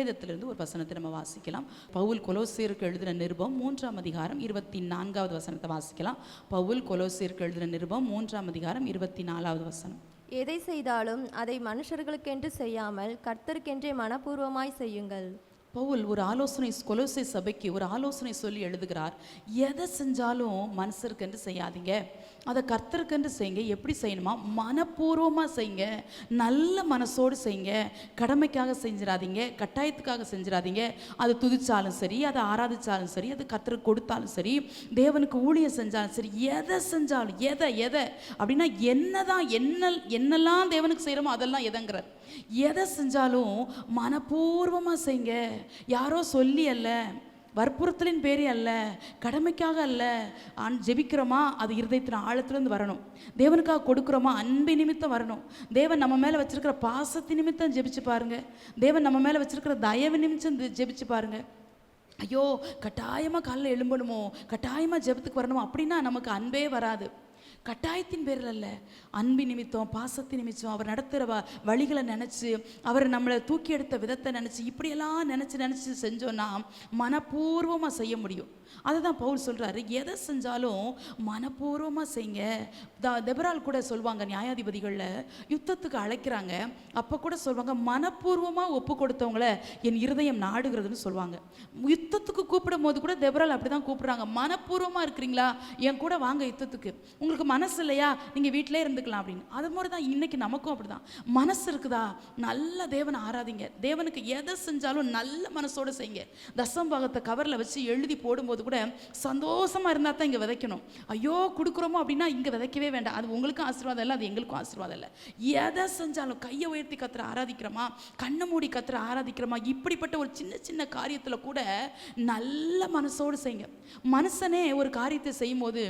வேதத்திலிருந்து ஒரு வசனத்தை நம்ம வாசிக்கலாம். பவுல் கொலோசியருக்கு எழுதின நிருபம் 3ஆம் அதிகாரம் 24வது வசனத்தை வாசிக்கலாம். பவுல் கொலோசியருக்கு எழுதின நிருபம் 3ஆம் அதிகாரம் 24வது வசனம். எதை செய்தாலும் அதை மனுஷர்களுக்கென்று செய்யாமல் கர்த்தருக்கென்றே மனப்பூர்வமாய் செய்யுங்கள். பவுல் ஒரு ஆலோசனை கொலோசை சபைக்கு ஒரு ஆலோசனை சொல்லி எழுதுகிறார். எதை செஞ்சாலும் மனுஷருக்கென்று செய்யாதீங்க, அதை கர்த்தருக்கென்று செய்யுங்க. எப்படி செய்யணுமா? மனப்பூர்வமாக செய்யுங்க, நல்ல மனசோடு செய்யுங்க. கடமைக்காக செஞ்சிடாதீங்க, கட்டாயத்துக்காக செஞ்சிடாதீங்க. அது துதிச்சாலும் சரி, அதை ஆராதிச்சாலும் சரி, அது கர்த்தருக்கு கொடுத்தாலும் சரி, தேவனுக்கு ஊழியம் செஞ்சாலும் சரி, எதை செஞ்சாலும் எதை அப்படின்னா என்னெல்லாம் தேவனுக்கு செய்கிறோமோ அதெல்லாம் எதைங்கிறார். எதை செஞ்சாலும் மனப்பூர்வமாக செய்யுங்க. யாரோ சொல்லி அல்ல, வற்புறுத்தலின் பேரே அல்ல, கடமைக்காக அல்ல. ஜெபிக்கிறோமா அது இருதயத்தின் ஆழத்துலேருந்து வரணும். தேவனுக்காக கொடுக்குறோமா அன்பு நிமித்தம் வரணும். தேவன் நம்ம மேலே வச்சிருக்கிற பாசத்தின் நிமித்தம் ஜெபிச்சு பாருங்க. தேவன் நம்ம மேலே வச்சிருக்கிற தயவு நிமித்தம் ஜெபிச்சு பாருங்க. ஐயோ கட்டாயமாக காலையில் எழும்பணுமோ, கட்டாயமாக ஜெபத்துக்கு வரணுமோ அப்படின்னா நமக்கு அன்பே வராது. கட்டாயத்தின் பேரில் அல்ல, அன்பு நிமித்தம், பாசத்தின் நிமித்தம், அவர் நடத்துகிற வழிகளை நினச்சி, அவர் நம்மளை தூக்கி எடுத்த விதத்தை நினச்சி, இப்படியெல்லாம் நினச்சி செஞ்சோன்னா மனப்பூர்வமாக செய்ய முடியும். அதுதான் பவுல் சொல்கிறாரு, எதை செஞ்சாலும் மனப்பூர்வமாக செய்யுங்க. தெபரால் கூட சொல்லுவாங்க, நியாயாதிபதிகளில் யுத்தத்துக்கு அழைக்கிறாங்க, அப்போ கூட சொல்லுவாங்க, மனப்பூர்வமாக ஒப்பு கொடுத்தவங்கள என் இருதயம் நாடுகிறதுன்னு சொல்லுவாங்க. யுத்தத்துக்கு கூப்பிடும் போது கூட தெபரால் அப்படி தான் கூப்பிட்றாங்க. மனப்பூர்வமாக இருக்கிறீங்களா, என் கூட வாங்க யுத்தத்துக்கு. உங்களுக்கு மனசு இல்லையா, நீங்கள் வீட்டிலே இருந்துக்கலாம் அப்படின்னு. அது மாதிரி தான் இன்னைக்கு நமக்கும் அப்படி தான். மனசு இருக்குதா, நல்ல தேவனை ஆராதிங்க. தேவனுக்கு எதை செஞ்சாலும் நல்ல மனசோடு செய்யுங்க. தசம்பாகத்தை கவரில் வச்சு எழுதி போடும்போது கூட சந்தோஷமாக இருந்தால் தான் இங்கே விதைக்கணும். ஐயோ கொடுக்குறோமோ அப்படின்னா இங்கே விதைக்கவே வேண்டாம். அது உங்களுக்கும் ஆசீர்வாதம் இல்லை, அது எங்களுக்கும் ஆசீர்வாதம் இல்லை. எதை செஞ்சாலும் கையை உயர்த்தி கத்துற ஆராதிக்கிறோமா, கண்ணை மூடி கத்துற ஆராதிக்கிறோமா, இப்படிப்பட்ட ஒரு சின்ன காரியத்தில் கூட நல்ல மனசோடு செய்யுங்க. மனுஷனே ஒரு காரியத்தை செய்யும் போது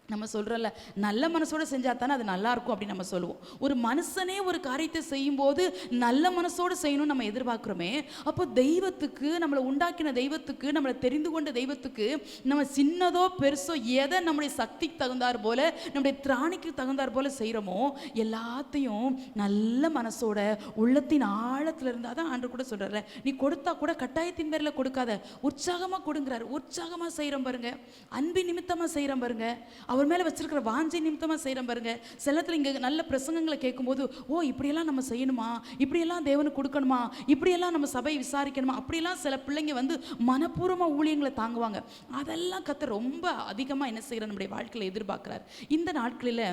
நம்ம சொல்கிறோம்ல, நல்ல மனசோடு செஞ்சால் தானே அது நல்லாயிருக்கும் அப்படின்னு நம்ம சொல்லுவோம். ஒரு மனுஷனே ஒரு காரியத்தை செய்யும்போது நல்ல மனசோடு செய்யணும்னு நம்ம எதிர்பார்க்குறோமே. அப்போ தெய்வத்துக்கு, நம்மளை உண்டாக்கின தெய்வத்துக்கு, நம்மளை தெரிந்து கொண்ட தெய்வத்துக்கு நம்ம சின்னதோ பெருசோ எதை நம்முடைய சக்திக்கு தகுந்தார் போல, நம்முடைய திராணிக்கு தகுந்தார் போல செய்கிறோமோ எல்லாத்தையும் நல்ல மனசோட உள்ளத்தின் ஆழத்தில் இருந்தால் தான் ஆண்டு கூட சொல்கிறார், நீ கொடுத்தா கூட கட்டாயத்தின் பேரில் கொடுக்காத, உற்சாகமாக கொடுங்கிறார். உற்சாகமாக செய்கிறோம் பாருங்க, அன்பின் நிமித்தமாக செய்கிறோம் பாருங்க, அவர் மேலே வச்சிருக்கிற வாஞ்சை நிமித்தமாக செய்கிறோம் பாருங்க. சிலத்தில் இங்கே நல்ல பிரசங்கங்களை கேட்கும்போது, ஓ இப்படியெல்லாம் நம்ம செய்யணுமா, இப்படியெல்லாம் தேவனுக்கு கொடுக்கணுமா, இப்படியெல்லாம் நம்ம சபையை விசாரிக்கணுமா, அப்படியெல்லாம் சில பிள்ளைங்க வந்து மனப்பூர்வமாக ஊழியங்களை தாங்குவாங்க. அதெல்லாம் கர்த்தர் ரொம்ப அதிகமாக என்ன செய்கிற நம்முடைய வாழ்க்கையில் எதிர்பார்க்குறார். இந்த நாட்களில்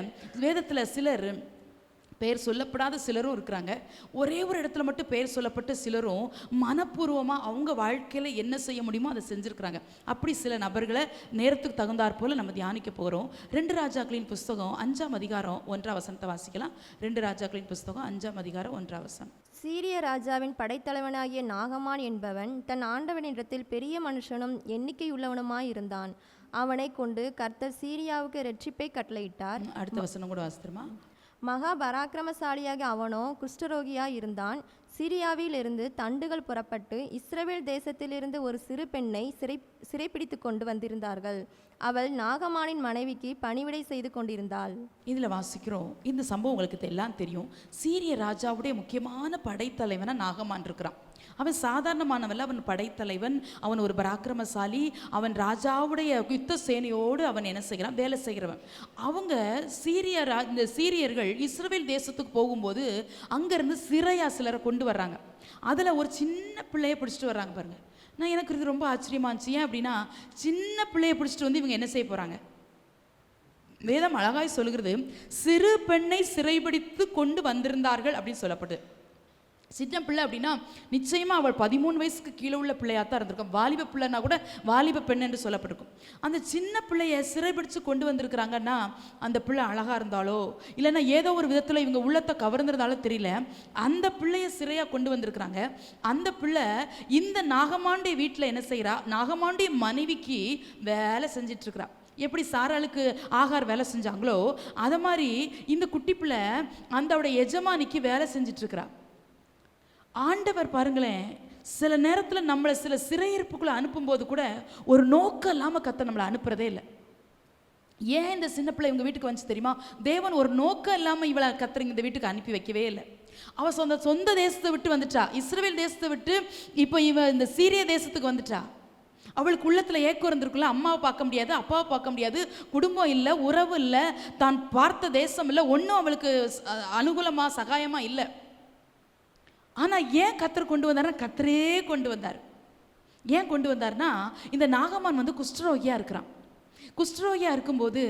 வேதத்தில் சிலர் பெயர் சொல்லப்படாத சிலரும் இருக்கிறாங்க. ஒரே ஒரு இடத்துல மட்டும் பெயர் சொல்லப்பட்ட சிலரும் மனப்பூர்வமாக அவங்க வாழ்க்கையில் என்ன செய்ய முடியுமோ அதை செஞ்சுருக்கிறாங்க. அப்படி சில நபர்களை நேரத்துக்கு தகுந்தாற் போல் நம்ம தியானிக்க போகிறோம். 2 ராஜாக்களின் புஸ்தகம் 5ஆம் அதிகாரம் 1ஆம் வசனத்தை வாசிக்கலாம். 2 ராஜாக்களின் புஸ்தகம் 5ஆம் அதிகாரம் 1ஆம் வசனம். சீரிய ராஜாவின் படைத்தலைவனாகிய நாகமான் என்பவன் தன் ஆண்டவனிடத்தில் பெரிய மனுஷனும் எண்ணிக்கையுள்ளவனுமாயிருந்தான். அவனை கொண்டு கர்த்தர் சீரியாவுக்கு இரட்சிப்பை கட்டளையிட்டார். அடுத்த வசனம் கூட வாசித்துருமா. மகா பராக்கிரமசாலியாக அவனோ குஷ்டரோகியாய் இருந்தான். சிரியாவிலிருந்து தண்டுகள் புறப்பட்டு இஸ்ரவேல் தேசத்திலிருந்து ஒரு சிறு பெண்ணை சிறைப்பிடித்து கொண்டு வந்திருந்தார்கள். அவள் நாகமானின் மனைவிக்கு பணிவிடை செய்து கொண்டிருந்தாள். இதில் வாசிக்கிறோம், இந்த சம்பவம் உங்களுக்கு எல்லாம் தெரியும். சீரிய ராஜாவுடைய முக்கியமான படைத்தலைவனா நாகமான் இருக்கிறான். அவன் சாதாரணமானவன், அவன் படைத்தலைவன், அவன் ஒரு பராக்கிரமசாலி, அவன் ராஜாவுடைய யுத்த சேனையோடு அவன் என்ன செய்கிறான், வேலை செய்கிறவன். அவங்க இந்த சீரியர்கள் இஸ்ரவேல் தேசத்துக்கு போகும்போது அங்கேருந்து சிறையா சிலரை கொண்டு வர்றாங்க. அதில் ஒரு சின்ன பிள்ளையை பிடிச்சிட்டு வர்றாங்க பாருங்க. எனக்கு இது ரொம்ப ஆச்சரியமா இருந்துச்சு. ஏன் அப்படின்னா, சின்ன பிள்ளையை பிடிச்சிட்டு வந்து இவங்க என்ன செய்ய போகிறாங்க, வேதம் அழகாய் சொல்லுகிறது, சிறு பெண்ணை சிறைபிடித்து கொண்டு வந்திருந்தார்கள் அப்படின்னு சொல்லப்படுது. சின்ன பிள்ளை அப்படின்னா நிச்சயமாக அவள் 13 வயசுக்கு கீழே உள்ள பிள்ளையாக தான் இருந்திருக்கும். வாலிப பிள்ளைன்னா கூட வாலிப பெண் என்று சொல்லப்பட்டிருக்கும். அந்த சின்ன பிள்ளையை சிறைபிடிச்சு கொண்டு வந்திருக்கிறாங்கன்னா அந்த பிள்ளை அழகாக இருந்தாலோ இல்லைன்னா ஏதோ ஒரு விதத்தில் இவங்க உள்ளத்தை கவர்ந்திருந்தாலும் தெரியல, அந்த பிள்ளையை சிறையாக கொண்டு வந்திருக்கிறாங்க. அந்த பிள்ளை இந்த நாகமாண்டிய வீட்டில் என்ன செய்கிறா, நாகமாண்டிய மனைவிக்கு வேலை செஞ்சிட்ருக்கிறா. எப்படி சாராளுக்கு ஆகார் வேலை செஞ்சாங்களோ அதை மாதிரி இந்த குட்டி பிள்ளை அந்த எஜமானிக்கு வேலை செஞ்சிட்ருக்கிறா. ஆண்டவர் பாருங்களேன், சில நேரத்தில் நம்மளை சில சிறையிருப்புக்குள்ளே அனுப்பும்போது கூட ஒரு நோக்கம் இல்லாமல் கர்த்தர் நம்மளை அனுப்புறதே இல்லை. ஏன் இந்த சின்ன பிள்ளை இவங்க வீட்டுக்கு வந்துச்சு தெரியுமா? தேவன் ஒரு நோக்கம் இல்லாமல் இவளை கர்த்தர் இந்த வீட்டுக்கு அனுப்பி வைக்கவே இல்லை. அவள் சொந்த தேசத்தை விட்டு வந்துட்டா, இஸ்ரவேல் தேசத்தை விட்டு இப்போ இவ இந்த சீரிய தேசத்துக்கு வந்துட்டா. அவளுக்கு உள்ளத்தில் ஏக்கம் இருந்திருக்குல்ல, அம்மாவை பார்க்க முடியாது, அப்பாவை பார்க்க முடியாது, குடும்பம் இல்லை, உறவு இல்லை, தான் பார்த்த தேசம் இல்லை, ஒன்றும் அவளுக்கு அனுகூலமாக சகாயமாக இல்லை. ஆனால் ஏன் கர்த்தர் கொண்டு வந்தார்னா, கர்த்தரே கொண்டு வந்தார். ஏன் கொண்டு வந்தார்னா, இந்த நாகமான் வந்து குஷ்டரோகியாக இருக்கிறான். குஷ்டரோகியாக இருக்கும்போது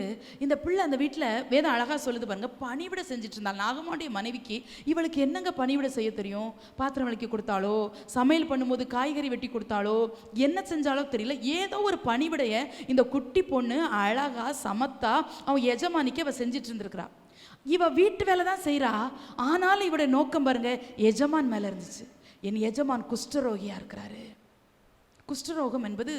இந்த பிள்ளை அந்த வீட்டில் வேதம் அழகாக சொல்லுது பாருங்க, பணிவிட செஞ்சுட்டு இருந்தாள். நாகமானுடைய மனைவிக்கு இவளுக்கு என்னங்க பணிவிட செய்ய தெரியும்? பாத்திரம் விளக்கி கொடுத்தாலோ, சமையல் பண்ணும்போது காய்கறி வெட்டி கொடுத்தாலோ, என்ன செஞ்சாலோ தெரியல, ஏதோ ஒரு பணிவிடைய இந்த குட்டி பொண்ணு அழகா சமத்தா அவன் எஜமானிக்கு அவள் செஞ்சிட்டு இருந்திருக்கிறா. இவ வீட்டு வேலை தான் செய்கிறா, ஆனாலும் இவருடைய நோக்கம் பாருங்க எஜமான் மேலே இருந்துச்சு. என் எஜமான் குஷ்டரோகியாக இருக்கிறாரு. குஷ்டரோகம் என்பது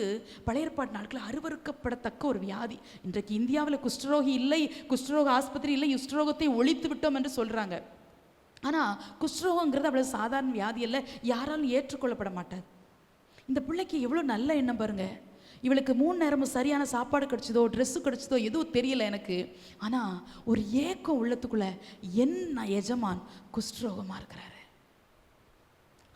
பழைய ஏற்பாட்டு நாட்களில் அருவருக்கப்படத்தக்க ஒரு வியாதி. இன்றைக்கு இந்தியாவில் குஷ்டரோகி இல்லை, குஷ்டரோக ஆஸ்பத்திரி இல்லை, குஷ்டரோகத்தை ஒழித்து விட்டோம் என்று சொல்கிறாங்க. ஆனால் குஷ்டரோகங்கிறது அவ்வளோ சாதாரண வியாதி இல்லை, யாராலும் ஏற்றுக்கொள்ளப்பட மாட்டாது. இந்த பிள்ளைக்கு எவ்வளோ நல்ல எண்ணம் பாருங்க. இவளுக்கு 3 நேரமும் சரியான சாப்பாடு கிடச்சதோ, ட்ரெஸ்ஸு கிடச்சதோ எதுவும் தெரியல எனக்கு. ஆனால் ஒரு ஏக்கம் உள்ளத்துக்குள்ள, என்ன எஜமான் குஷ்டரோகமாக இருக்கிறாரு.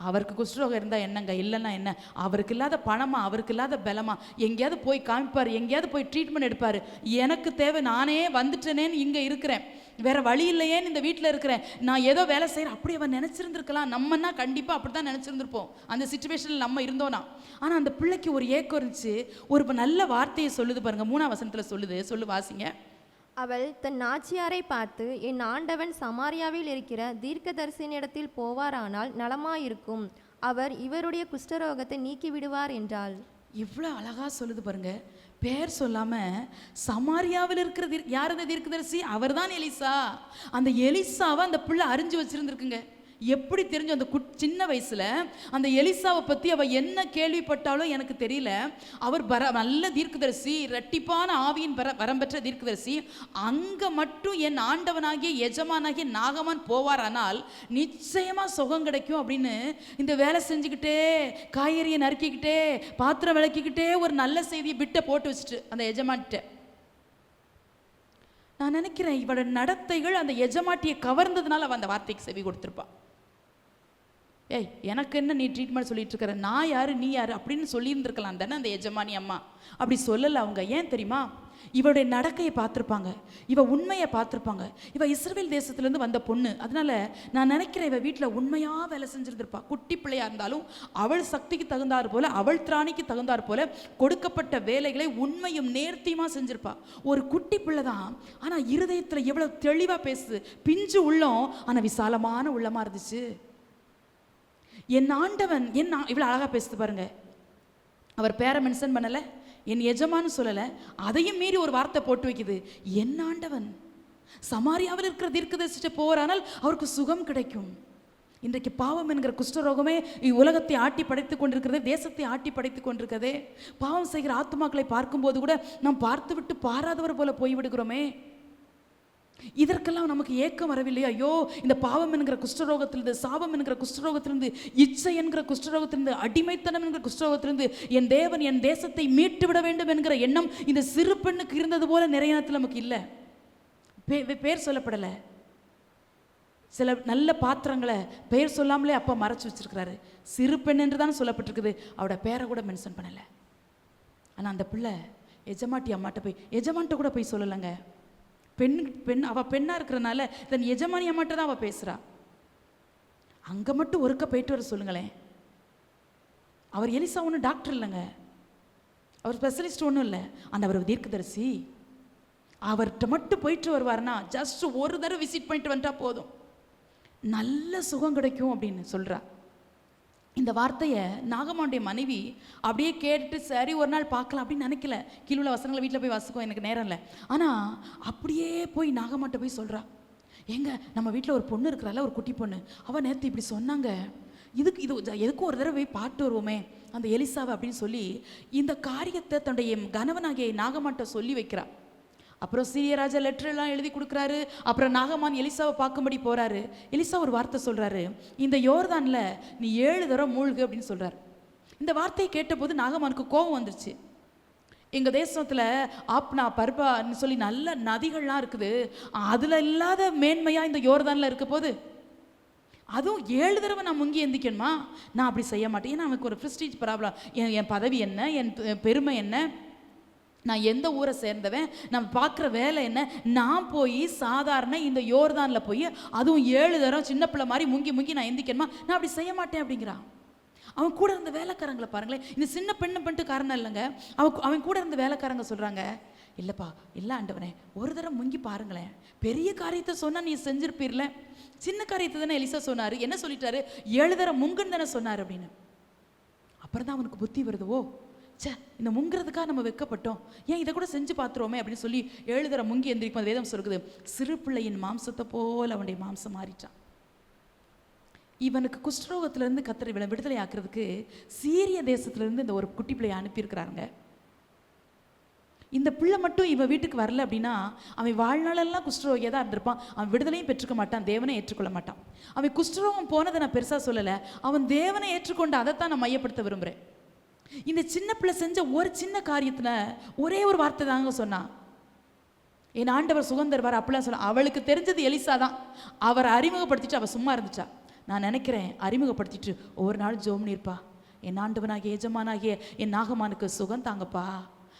அவருக்கு குஷ்டரோகம் இருந்தால் என்னங்க, இல்லைன்னா என்ன? அவருக்கு இல்லாத பணமா, அவருக்கு இல்லாத பலமா? எங்கேயாவது போய் காமிப்பார், எங்கேயாவது போய் ட்ரீட்மெண்ட் எடுப்பார். எனக்கு தேவை, நானே வந்துட்டேனேன்னு இங்கே இருக்கிறேன், வேற வழி இல்லையேன்னு இந்த வீட்டில் இருக்கிறேன், நான் ஏதோ வேலை செய்கிறேன். அப்படி அவன் நினச்சிருந்துருக்கலாம். நம்மன்னா கண்டிப்பாக அப்படி தான் நினச்சிருந்துருப்போம் அந்த சுச்சுவேஷனில் நம்ம இருந்தோன்னா. ஆனால் அந்த பிள்ளைக்கு ஒரு ஏக்கம் இருந்துச்சு. ஒரு நல்ல வார்த்தையை சொல்லுது பாருங்க, 3ஆம் வசனத்தில் சொல்லுது. சொல்லு, வாசிங்க. அவள் தன் நாச்சியாரை பார்த்து, என் ஆண்டவன் சமாரியாவில் இருக்கிற தீர்க்கதரிசனிடத்தில் போவாரானால் நலமாயிருக்கும், அவர் இவருடைய குஷ்டரோகத்தை நீக்கி விடுவார் என்றாள். இவ்வளோ அழகாக சொல்லுது பாருங்க. பேர் சொல்லாமல் சமாரியாவில் இருக்கிற யார் அந்த தீர்க்கதரிசி? அவர் தான் எலிசா. அந்த எலிசாவை அந்த பிள்ளை அறிஞ்சு வச்சுருந்துருக்குங்க. எப்படி தெரிஞ்சு? அந்த சின்ன வயசில் அந்த எலிசாவை பற்றி அவள் என்ன கேள்விப்பட்டாலும் எனக்கு தெரியல. அவர் நல்ல தீர்க்கதரிசி, இரட்டிப்பான ஆவியின் வரம்பெற்ற தீர்க்கதரிசி. அங்கே மட்டும் என் ஆண்டவனாகிய எஜமானாகிய நாகமான் போவாரானால் நிச்சயமாக சுகம் கிடைக்கும் அப்படின்னு இந்த வேலை செஞ்சுக்கிட்டே, காய்கறியை நறுக்கிக்கிட்டே, பாத்திரம் விளக்கிக்கிட்டே ஒரு நல்ல செய்தியை விட்ட போட்டு வச்சுட்டு அந்த எஜமான்கிட்ட. நான் நினைக்கிறேன் இவளோட நடத்தைகள் அந்த எஜமாட்டியை கவர்ந்ததுனால அவன் அந்த வார்த்தைக்கு செவி கொடுத்துருப்பான். ஏய், எனக்கு என்ன நீ ட்ரீட்மெண்ட் சொல்லிட்டு இருக்கிற, நான் யாரு நீ யாரு அப்படின்னு சொல்லியிருந்துருக்கலாம் தானே அந்த எஜமானி அம்மா. அப்படி சொல்லலை அவங்க. ஏன் தெரியுமா? இவளுடைய நடக்கையை பார்த்துருப்பாங்க, இவ உண்மையை பார்த்துருப்பாங்க. இவ இஸ்ரவேல் தேசத்துலேருந்து வந்த பொண்ணு. அதனால நான் நினைக்கிறேன் இவ வீட்டில் உண்மையாக வேலை செஞ்சுருந்துருப்பா. குட்டி பிள்ளையாக இருந்தாலும் அவள் சக்திக்கு தகுந்தார் போல, அவள் திராணிக்கு தகுந்தார் போல கொடுக்கப்பட்ட வேலைகளை உண்மையும் நேர்த்தியுமாக செஞ்சிருப்பா. ஒரு குட்டி பிள்ளை தான், ஆனால் இருதயத்தில் எவ்வளோ தெளிவாக பேசுது. பிஞ்சு உள்ளம், ஆனால் விசாலமான உள்ளமாக இருந்துச்சு. என் ஆண்டவன் இவ்வளோ அழகாக பேசுது பாருங்க. அவர் பேரை மென்ஷன் பண்ணலை, என் எஜமான்னு சொல்லலை, அதையும் மீறி ஒரு வார்த்தை போட்டு வைக்குது. என் ஆண்டவன் சமாரியாவில் இருக்கிற தீர்க்கதரிசிட்ட போறானால் அவருக்கு சுகம் கிடைக்கும். இன்றைக்கு பாவம் என்கிற குஷ்டரோகமே உலகத்தை ஆட்டி படைத்து கொண்டிருக்கிறதே, தேசத்தை ஆட்டி படைத்து கொண்டிருக்கிறதே. பாவம் செய்கிற ஆத்துமாக்களை பார்க்கும்போது கூட நாம் பார்த்து விட்டு பாராதவர் போல போய்விடுகிறோமே. இதற்கெல்லாம் நமக்கு ஏக்கம் வரவில்லையா? ஐயோ, இந்த பாவம் என்கிற குஷ்டரோகத்திலிருந்து, சாபம் என்கிற குஷ்டரோகத்திலிருந்து, இச்சை என்கிற குஷ்டரோகத்திலிருந்து, அடிமைத்தனம் என்கிற குஷ்டரோகத்திலிருந்து என் தேவன் என் தேசத்தை மீட்டு விட வேண்டும் என்கிற எண்ணம் இந்த சிறு பெண்ணுக்கு இருந்தது போல நிறைய நேரத்தில் நமக்கு இல்லை. பேர் சொல்லப்படலை. சில நல்ல பாத்திரங்களை பெயர் சொல்லாமலே அப்பா மறைச்சு வச்சிருக்கிறாரு. சிறு பெண் என்று தான் சொல்லப்பட்டிருக்குது, அவட பேரை கூட மென்ஷன் பண்ணலை. ஆனால் அந்த பிள்ளை எஜமாட்டி அம்மாட்ட போய், எஜமான்ட்ட கூட போய் சொல்லலைங்க. பெண் அவள் பெண்ணாக இருக்கிறனால தன் எஜமானி அம்மாட்ட தான் அவள் பேசுகிறா. அங்கே மட்டும் ஒருக்க போயிட்டு வர சொல்லுங்களேன். அவர் எலிசா ஒன்றும் டாக்டர் இல்லைங்க, அவர் ஸ்பெஷலிஸ்ட் ஒன்றும் இல்லை, ஆனால் அவர் தீர்க்கதரிசி. அவர்கிட்ட மட்டும் போயிட்டு வருவார்னா, ஜஸ்ட் ஒரு தடவை விசிட் பண்ணிட்டு வந்துட்டா போதும், நல்ல சுகம் கிடைக்கும் அப்படின்னு சொல்கிறா. இந்த வார்த்தையை நாகமானுடைய மனைவி அப்படியே கேட்டுட்டு சரி ஒரு நாள் பார்க்கலாம் அப்படின்னு நினைக்கல. கீழே உள்ள வசனங்களை வீட்டில் போய் வாசிக்கும், எனக்கு நேரம் இல்லை. ஆனால் அப்படியே போய் நாகமான்ட்ட போய் சொல்கிறா, ஏங்க நம்ம வீட்டில் ஒரு பொண்ணு இருக்கிறாள், ஒரு குட்டி பொண்ணு, அவள் நேற்று இப்படி சொன்னாங்க, எதுக்கும் ஒரு தடவை போய் பாட்டு வருவோமே அந்த எலிசாவை அப்படின்னு சொல்லி இந்த காரியத்தை தன்னுடைய கணவனாகிய நாகமான்ட்ட சொல்லி வைக்கிறா. அப்புறம் சீரிய ராஜா லெட்டரெல்லாம் எழுதி கொடுக்குறாரு. அப்புறம் நாகமான் எலிசாவை பார்க்கும்படி போகிறாரு. எலிசா ஒரு வார்த்தை சொல்கிறாரு, இந்த யோர்தானில் நீ 7 தடவை மூழ்கு அப்படின்னு சொல்கிறார். இந்த வார்த்தையை கேட்டபோது நாகமானுக்கு கோபம் வந்துருச்சு. எங்கள் தேசத்தில் ஆப்னா பர்பான்னு சொல்லி நல்ல நதிகள்லாம் இருக்குது. அதில் இல்லாத மேன்மையாக இந்த யோர்தானில் இருக்க போது, அதுவும் 7 தடவை நான் முங்கி எந்திக்கணுமா? நான் அப்படி செய்ய மாட்டேன். ஏன்னா அவனுக்கு ஒரு ப்ரெஸ்டீஜ் ப்ராப்ளம். என் பதவி என்ன, என் பெருமை என்ன, நான் எந்த ஊரை சேர்ந்தவன், நம்ம பார்க்குற வேலை என்ன, நான் போய் சாதாரண இந்த யோர்தானில் போய் அதுவும் 7 தடவை சின்ன பிள்ளை மாதிரி முங்கி நான் எந்திக்கணுமா? நான் அப்படி செய்ய மாட்டேன் அப்படிங்கிறான். அவன் கூட இருந்த வேலைக்காரங்களை பாருங்களேன். இந்த சின்ன பெண்ணை பண்ணிட்டு காரணம் இல்லைங்க. அவன் கூட இருந்த வேலைக்காரங்க சொல்கிறாங்க, இல்லைப்பா இல்லை ஆண்டவனே, ஒரு தடவை முங்கி பாருங்களேன், பெரிய காரியத்தை சொன்னால் நீ செஞ்சிருப்பீர்ல, சின்ன காரியத்தை தானே எலிசா சொன்னார், என்ன சொல்லிட்டாரு, 7 தடவை முங்குன்னு தானே சொன்னார் அப்படின்னு. அப்புறம் தான் அவனுக்கு புத்தி வருது, ஓ சே, இந்த முங்குறதுக்காக நம்ம வெக்கப்பட்டோம், ஏன் இதை கூட செஞ்சு பார்த்துருவோமே அப்படின்னு சொல்லி 7 தடவை முங்கி எந்திரிக்கும். வேதம் சொல்லுது, சிறு பிள்ளையின் மாம்சத்தை போல் அவனுடைய மாம்சம் மாறிட்டான். இவனுக்கு குஷ்டரோகத்திலேருந்து கர்த்தர் இவனை விடுதலை ஆக்குறதுக்கு சீரிய தேசத்துலேருந்து இந்த ஒரு குட்டி பிள்ளையை அனுப்பியிருக்கிறாங்க. இந்த பிள்ளை மட்டும் இவன் வீட்டுக்கு வரல அப்படின்னா அவன் வாழ்நாளெல்லாம் குஷ்டரோகியாக தான் இருந்திருப்பான். அவன் விடுதலையும் பெற்றுக்க மாட்டான், தேவனை ஏற்றுக்கொள்ள மாட்டான். அவன் குஷ்டரோகம் போனதை நான் பெருசாக சொல்லலை, அவன் தேவனை ஏற்றுக்கொண்டு அதைத்தான் நான் மையப்படுத்த விரும்புகிறேன். இந்த சின்ன பிள்ளை செஞ்ச ஒரு சின்ன காரியத்தில் ஒரே ஒரு வார்த்தை தாங்க சொன்னான், என் ஆண்டவர் சுகம் தருவார் அப்படிலாம் சொன்ன. அவளுக்கு தெரிஞ்சது எலிசா தான். அவரை அறிமுகப்படுத்திட்டு அவள் சும்மா இருந்துச்சா? நான் நினைக்கிறேன் அறிமுகப்படுத்திட்டு ஒவ்வொரு நாள் ஜோம்னு இருப்பா, என் ஆண்டவனாகிய எஜமானாகிய என் நாகமானுக்கு சுகம் தாங்கப்பா,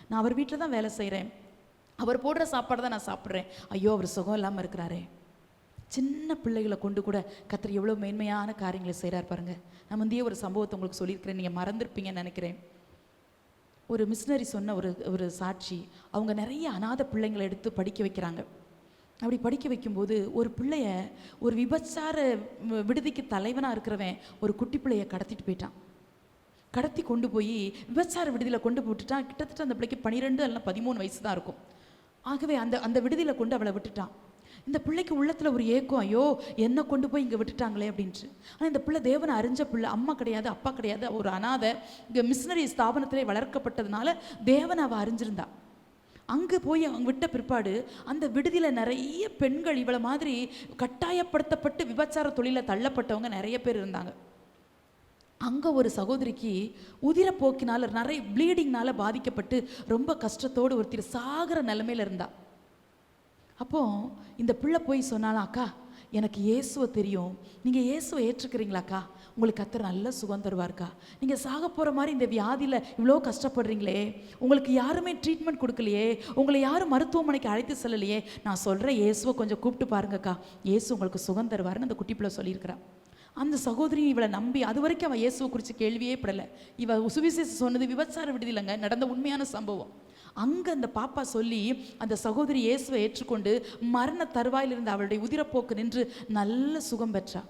நான் அவர் வீட்டில் தான் வேலை செய்கிறேன், அவர் போடுற சாப்பாடு தான் நான் சாப்பிட்றேன், ஐயோ அவர் சுகம் இல்லாமல் இருக்கிறாரே. சின்ன பிள்ளைகளை கொண்டு கூட கர்த்தர் எவ்வளோ மேன்மையான காரியங்களை செய்கிறார் பாருங்க. நான் முந்தைய ஒரு சம்பவத்தை உங்களுக்கு சொல்லியிருக்கிறேன், நீங்கள் மறந்துருப்பீங்கன்னு நினைக்கிறேன். ஒரு மிஷினரி சொன்ன ஒரு சாட்சி. அவங்க நிறைய அநாத பிள்ளைங்களை எடுத்து படிக்க வைக்கிறாங்க. அப்படி படிக்க வைக்கும்போது ஒரு பிள்ளைய, ஒரு விபச்சார விடுதிக்கு தலைவனாக இருக்கிறவன் ஒரு குட்டி பிள்ளைய கடத்திட்டு போயிட்டான். கடத்தி கொண்டு போய் விபச்சார விடுதியில் கொண்டு போட்டுட்டான். கிட்டத்தட்ட அந்த பிள்ளைக்கு 12 அல்ல 13 வயசு தான் இருக்கும். ஆகவே அந்த விடுதியில் கொண்டு அவளை விட்டுட்டான். இந்த பிள்ளைக்கு உள்ளத்தில் ஒரு ஏக்கம், ஐயோ என்ன கொண்டு போய் இங்கே விட்டுட்டாங்களே அப்படின்ட்டு. ஆனால் இந்த பிள்ளை தேவனை அறிஞ்ச பிள்ளை, அம்மா கிடையாது அப்பா கிடையாது, ஒரு அனாதை, இங்கே மிஷினரி ஸ்தாபனத்திலே வளர்க்கப்பட்டதுனால தேவனை அவள் அறிஞ்சிருந்தா. அங்கே போய் அவங்க விட்ட பிற்பாடு அந்த விடுதியில் நிறைய பெண்கள் இவளை மாதிரி கட்டாயப்படுத்தப்பட்டு விபச்சார தொழிலில் தள்ளப்பட்டவங்க நிறைய பேர் இருந்தாங்க. அங்கே ஒரு சகோதரிக்கு உதிரப்போக்கினால நிறைய ப்ளீடிங்னால பாதிக்கப்பட்டு ரொம்ப கஷ்டத்தோடு ஒருத்தர் சாகிற நிலைமையில் இருந்தா. அப்போ இந்த பிள்ளை போய் சொன்னாலும், அக்கா எனக்கு இயேசுவை தெரியும், நீங்கள் இயேசுவை ஏற்றுக்கிறீங்களாக்கா, உங்களுக்கு கர்த்தர் நல்ல சுகம் தருவார்க்கா, நீங்கள் சாக போகிற மாதிரி இந்த வியாதியில் இவ்வளோ கஷ்டப்படுறீங்களே, உங்களுக்கு யாருமே ட்ரீட்மெண்ட் கொடுக்கலையே, உங்களை யாரும் மருத்துவமனைக்கு அழைத்து செல்லலையே, நான் சொல்கிறேன் இயேசுவை கொஞ்சம் கூப்பிட்டு பாருங்கக்கா, இயேசு உங்களுக்கு சுகம் தருவார்னு அந்த குட்டி பிள்ளை சொல்லியிருக்கிறான். அந்த சகோதரி இவளை நம்பி, அது வரைக்கும் அவன் இயேசுவை குறித்து கேள்வியே படலை. இவள் சுவிசேஷம் சொன்னது விபச்சார விடுதியிலங்க நடந்த உண்மையான சம்பவம். அங்கே அந்த பாப்பா சொல்லி அந்த சகோதரி இயேசுவை ஏற்றுக்கொண்டு மரண தருவாயில் இருந்த அவளுடைய உதிரப்போக்கு நின்று நல்ல சுகம் பெற்றா.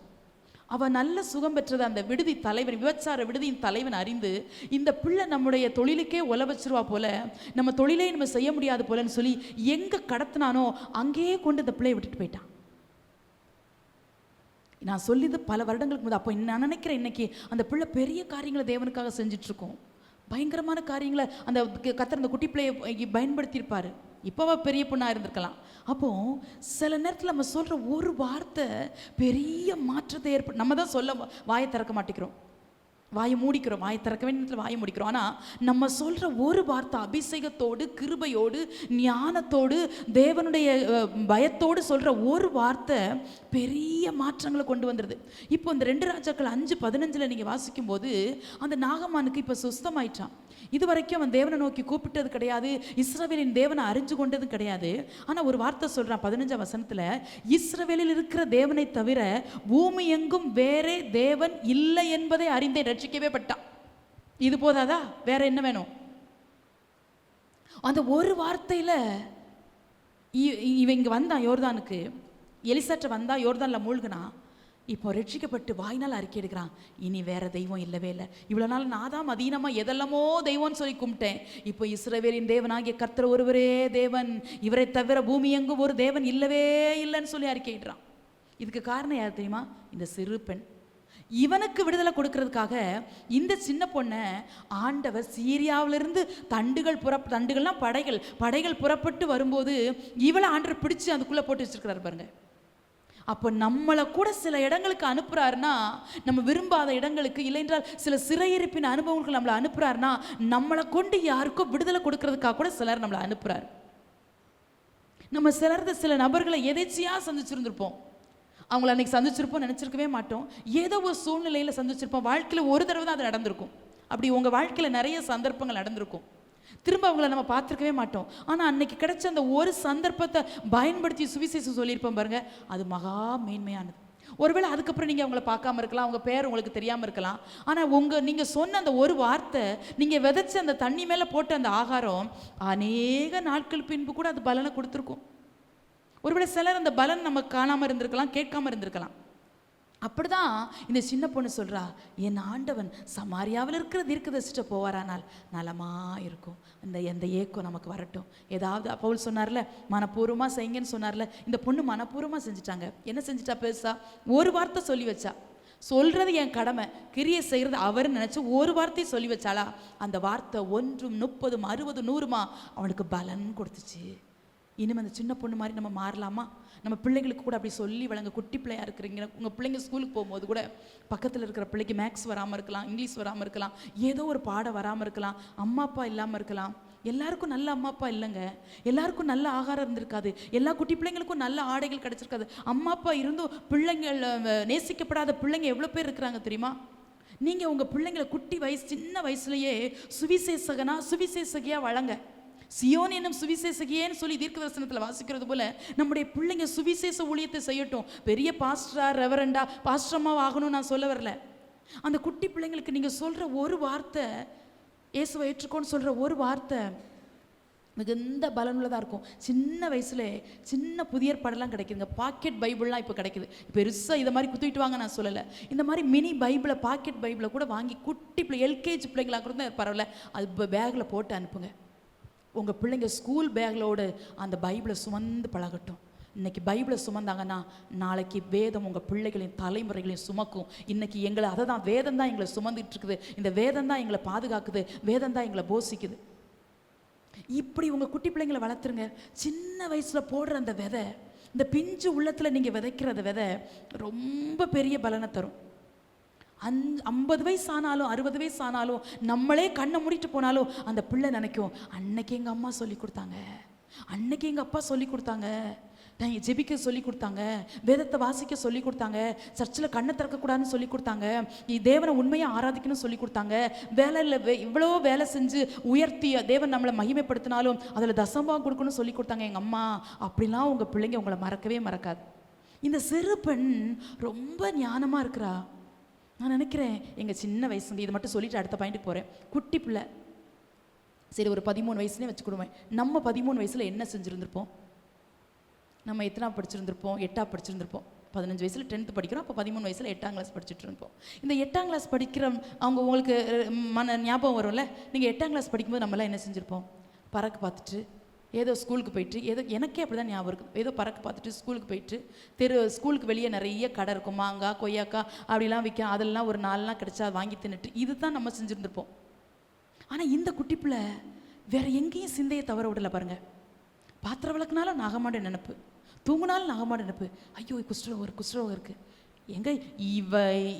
அவள் நல்ல சுகம் பெற்றதை அந்த விடுதி தலைவன், விபச்சார விடுதியின் தலைவன் அறிந்து, இந்த பிள்ளை நம்முடைய தொழிலுக்கே ஒல வச்சிருவா போல, நம்ம தொழிலே நம்ம செய்ய முடியாது போலன்னு சொல்லி எங்கே கடத்தினானோ அங்கேயே கொண்டு இந்த பிள்ளையை விட்டுட்டு போயிட்டான். நான் சொல்லிது பல வருடங்களுக்கு முன்னாடி. அப்போ நான் நினைக்கிறேன் இன்னைக்கு அந்த பிள்ளை பெரிய காரியங்களை தேவனுக்காக செஞ்சிட்ருக்கோம், பயங்கரமான காரியங்களை அந்த கர்த்தர் அந்த குட்டி பிள்ளையை பயன்படுத்தியிருப்பார். இப்போவா பெரிய பொண்ணாக இருந்திருக்கலாம். அப்போது சில நேரத்தில் நம்ம சொல்கிற ஒரு வார்த்தை பெரிய மாற்றத்தை நம்ம தான் சொல்ல வாயை திறக்க மாட்டேங்கிறோம், வாயை மூடிக்கிறோம், வாயை திறக்க வேண்டிய வாயை மூடிக்கிறோம். ஆனால் நம்ம சொல்கிற ஒரு வார்த்தை அபிஷேகத்தோடு, கிருபையோடு, ஞானத்தோடு, தேவனுடைய பயத்தோடு சொல்கிற ஒரு வார்த்தை பெரிய மாற்றங்களை கொண்டு வந்துடுது. இப்போ இந்த 2 ராஜாக்கள் 5:15 நீங்கள் வாசிக்கும்போது அந்த நாகமானுக்கு இப்போ சுஸ்தமாயிட்டான். இது வரைக்கும் அவன் தேவனை நோக்கி கூப்பிட்டது கிடையாது, இஸ்ரவேலின் தேவனை அறிஞ்சு கொண்டது கிடையாது. ஆனால் ஒரு வார்த்தை சொல்கிறான் 15ஆம் வசனத்தில், இஸ்ரவேலில் இருக்கிற தேவனை தவிர பூமி எங்கும் வேறே தேவன் இல்லை என்பதை அறிந்தே ரட்சிக்கவே பட்டான். இது போதாதா? வேற என்ன வேணும்? அந்த ஒரு வார்த்தையில் இவன் இங்கே வந்தான், யோர்தானுக்கு எலிசாட்ட வந்தா, யோர்தானில் மூழ்கினா, இப்போ ரட்சிக்கப்பட்டு வாய்நாள் அறிக்கை எடுக்கிறான், இனி வேற தெய்வம் இல்லவே இல்லை. இவ்வளோ நாள் நான் தான் மதீனமாக எதெல்லாமோ தெய்வம்னு சொல்லி கும்பிட்டேன், இப்போ இஸ்ரவேலின் தேவனாகிய கர்த்தர் ஒருவரே தேவன், இவரை தவிர பூமி எங்கும் ஒரு தேவன் இல்லவே இல்லைன்னு சொல்லி அறிக்கையிடுறான். இதுக்கு காரணம் யார் தெரியுமா? இந்த சிறு பெண். இவனுக்கு விடுதலை கொடுக்கறதுக்காக இந்த சின்ன பொண்ணை ஆண்டவர் சீரியாவிலிருந்து தண்டுகள்லாம் படைகள் புறப்பட்டு வரும்போது இவளை ஆண்டவர் பிடிச்சு அதுக்குள்ளே போட்டு வச்சிருக்கிறாரு பாருங்க. அப்போ நம்மளை கூட சில இடங்களுக்கு அனுப்புறாருன்னா, நம்ம விரும்பாத இடங்களுக்கு, இல்லைன்றால் சில சிறையிருப்பின் அனுபவங்களுக்கு நம்மளை அனுப்புறாருன்னா, நம்மளை கொண்டு யாருக்கோ விடுதலை கொடுக்கறதுக்காக கூட சிலர் நம்மளை அனுப்புறாரு. நம்ம சில நபர்களை எதேச்சியா சந்திச்சிருந்திருப்போம். அவங்கள அன்னைக்கு சந்திச்சிருப்போம் நினச்சிருக்கவே மாட்டோம். ஏதோ ஒரு சூழ்நிலையில் சந்திச்சிருப்போம். வாழ்க்கையில் ஒரு தடவை தான் அது நடந்திருக்கும். அப்படி உங்கள் வாழ்க்கையில் நிறைய சந்தர்ப்பங்கள் நடந்திருக்கும். திரும்ப அவங்கள நம்ம பார்த்துருக்கவே மாட்டோம். ஆனால் அன்னைக்கு கிடைச்ச அந்த ஒரு சந்தர்ப்பத்தை பயன்படுத்தி சுவிசேஷம் சொல்லியிருப்போம் பாருங்க, அது மகா மேன்மையானது. ஒருவேளை அதுக்கப்புறம் நீங்கள் அவங்கள பார்க்காம இருக்கலாம், அவங்க பேர் உங்களுக்கு தெரியாமல் இருக்கலாம். ஆனால் நீங்கள் சொன்ன அந்த ஒரு வார்த்தை, நீங்கள் விதைச்ச அந்த தண்ணி மேலே போட்ட அந்த ஆகாரம் அநேக நாட்கள் பின்பு கூட அது பலனை கொடுத்துருக்கும். ஒருவேளை சிலர் அந்த பலன் நமக்கு காணாமல் இருந்திருக்கலாம், கேட்காம இருந்திருக்கலாம். அப்படிதான் இந்த சின்ன பொண்ணு சொல்றா, என் ஆண்டவன் சமாரியாவில் இருக்கிற தீர்க்கதரிசிட்ட போவாரானால் நலமா இருக்கும். எந்த ஏக்கம் நமக்கு வரட்டும். ஏதாவது பவுல் சொன்னார்ல, மனப்பூர்வமாக செய்யுங்கன்னு சொன்னார்ல. இந்த பொண்ணு மனப்பூர்வமாக செஞ்சுட்டாங்க. என்ன செஞ்சுட்டா? பெருசா ஒரு வார்த்தை சொல்லி வச்சா. சொல்றது என் கடமை, கிரியை செய்கிறது அவருன்னு நினைச்சு ஒரு வார்த்தையை சொல்லி வச்சாளா, அந்த வார்த்தை 1, 30, 60, 100 அவனுக்கு பலன் கொடுத்துச்சு. இனிமேல் அந்த சின்ன பொண்ணு மாதிரி நம்ம மாறலாமா? நம்ம பிள்ளைங்களுக்கு கூட அப்படி சொல்லி வழங்க. குட்டி பிள்ளையா இருக்கிறீங்க, உங்கள் பிள்ளைங்க ஸ்கூலுக்கு போகும்போது கூட பக்கத்தில் இருக்கிற பிள்ளைக்கு மேக்ஸ் வராமல் இருக்கலாம், இங்கிலீஷ் வராமல் இருக்கலாம், ஏதோ ஒரு பாடம் வராமல் இருக்கலாம், அம்மா அப்பா இல்லாமல் இருக்கலாம். எல்லாருக்கும் நல்ல அம்மா அப்பா இல்லைங்க. எல்லாருக்கும் நல்ல ஆகாரம் இருந்திருக்காது. எல்லா குட்டி பிள்ளைங்களுக்கும் நல்ல ஆடைகள் கிடைச்சிருக்காது. அம்மா அப்பா இருந்தும் பிள்ளைங்கள் நேசிக்கப்படாத பிள்ளைங்க எவ்வளோ பேர் இருக்கிறாங்க தெரியுமா? நீங்கள் உங்கள் பிள்ளைங்களை குட்டி வயசு, சின்ன வயசுலேயே சுவிசேஷகியாக வளங்க. சியோன் என்னும் சுவிசேஷகியேன்னு சொல்லி தீர்க்க தரிசனத்தில் வாசிக்கிறது போல நம்முடைய பிள்ளைங்க சுவிசேஷ ஊழியத்தை செய்யட்டும். பெரிய பாஸ்டரா, ரெவரண்டா, பாஸ்டரம்மாவா ஆகணும்னு நான் சொல்ல வரல. அந்த குட்டி பிள்ளைங்களுக்கு நீங்கள் சொல்கிற ஒரு வார்த்தை, இயேசுவை ஏற்றுக்கோன்னு சொல்கிற ஒரு வார்த்தை மிகுந்த பலனுள்ளதாக இருக்கும். சின்ன வயசுல சின்ன புதிய ஏற்பாடெல்லாம் கிடைக்குதுங்க. பாக்கெட் பைபிள்லாம் இப்போ கிடைக்குது. பெருசாக இதை மாதிரி குத்திட்டு வாங்க நான் சொல்லலை. இந்த மாதிரி மினி பைபிளை, பாக்கெட் பைபிளை கூட வாங்கி குட்டி பிள்ளை, எல்கேஜி பிள்ளைங்களாக கூட தான் பரவாயில்ல, அது பேக்கில் போட்டு அனுப்புங்க. உங்கள் பிள்ளைங்க ஸ்கூல் பேக்லோடு அந்த பைபிளை சுமந்து பழகட்டும். இன்னைக்கு பைபிளை சுமந்தாங்கன்னா நாளைக்கு வேதம் உங்கள் பிள்ளைகளின் தலைமுறைகளையும் சுமக்கும். இன்னைக்கு எங்களை அதை தான், வேதம் தான் எங்களை சுமந்துட்டு இருக்குது. இந்த வேதம் தான் எங்களை பாதுகாக்குது, வேதம் தான் எங்களை போஷிக்குது. இப்படி உங்கள் குட்டி பிள்ளைங்களை வளர்த்துருங்க. சின்ன வயசில் போடுற அந்த விதை, இந்த பிஞ்சு உள்ளத்தில் நீங்கள் விதைக்கிற விதை ரொம்ப பெரிய பலனை தரும். 50 வயசு ஆனாலும் 60 வயசு ஆனாலும் நம்மளே கண்ணை மூடிட்டு போனாலும் அந்த பிள்ளை நினைக்கும், அன்னைக்கு எங்கள் அம்மா சொல்லி கொடுத்தாங்க, அன்னைக்கு எங்கள் அப்பா சொல்லி கொடுத்தாங்க, ஜெபிக்க சொல்லி கொடுத்தாங்க, வேதத்தை வாசிக்க சொல்லி கொடுத்தாங்க, சர்ச்சில் கண்ணை திறக்கக்கூடாதுன்னு சொல்லி கொடுத்தாங்க, தேவனை உண்மையாக ஆராதிக்கணும்னு சொல்லி கொடுத்தாங்க, வேலையில் இவ்வளோ வேலை செஞ்சு உயர்த்தி தேவன் நம்மளை மகிமைப்படுத்தினாலும் அதில் தசம்பாகம் கொடுக்கணும்னு சொல்லி கொடுத்தாங்க எங்கள் அம்மா. அப்படிலாம் உங்கள் பிள்ளைங்க உங்களை மறக்கவே மறக்காது. இந்த சிறு பெண் ரொம்ப ஞானமாக இருக்கிறா. நான் நினைக்கிறேன் எங்கள் சின்ன வயசு, இதை மட்டும் சொல்லிட்டு அடுத்த பாயிண்ட்டுக்கு போகிறேன். குட்டி பிள்ளை சரி, ஒரு 13 வயசுலேயே வச்சுக்கிடுவேன். நம்ம 13 வயசில் என்ன செஞ்சுருந்துருப்போம்? நம்ம எத்தனா படிச்சிருந்திருப்போம்? 8ஆம் படிச்சிருந்திருப்போம். 15 வயசில் 10th படிக்கிறோம். அப்போ 13 வயசில் 8ஆம் கிளாஸ் படிச்சுட்டு இருப்போம். இந்த 8ஆம் கிளாஸ் படிக்கிற உங்களுக்கு ஞாபகம் வரும்ல, நீங்கள் 8ஆம் கிளாஸ் படிக்கும்போது நம்மளாம் என்ன செஞ்சுருப்போம்? பறக்க பார்த்துட்டு ஏதோ ஸ்கூலுக்கு போயிட்டு, ஏதோ எனக்கே அப்படி தான் ஞாபகம் இருக்குது. ஏதோ பறக்க பார்த்துட்டு ஸ்கூலுக்கு போயிட்டு ஸ்கூலுக்கு வெளியே நிறைய கடை இருக்கும், மாங்காய், கொய்யாக்காய் அப்படிலாம் விற்க, அதெல்லாம் ஒரு 4 நாள் கிடச்சா வாங்கி தின்னுட்டு இது தான் நம்ம செஞ்சுருந்துருப்போம். ஆனால் இந்த குட்டி பிள்ளை வேற எங்கேயும் சிந்தையை தவற விடலை பாருங்க. பாத்திரம் விளக்குனாலும் நாகமாட நினைப்பு, தூங்குனாலும் நாகமாட நினைப்பு. ஐயோ குஷ்டரோகம் இருக்குது. எங்க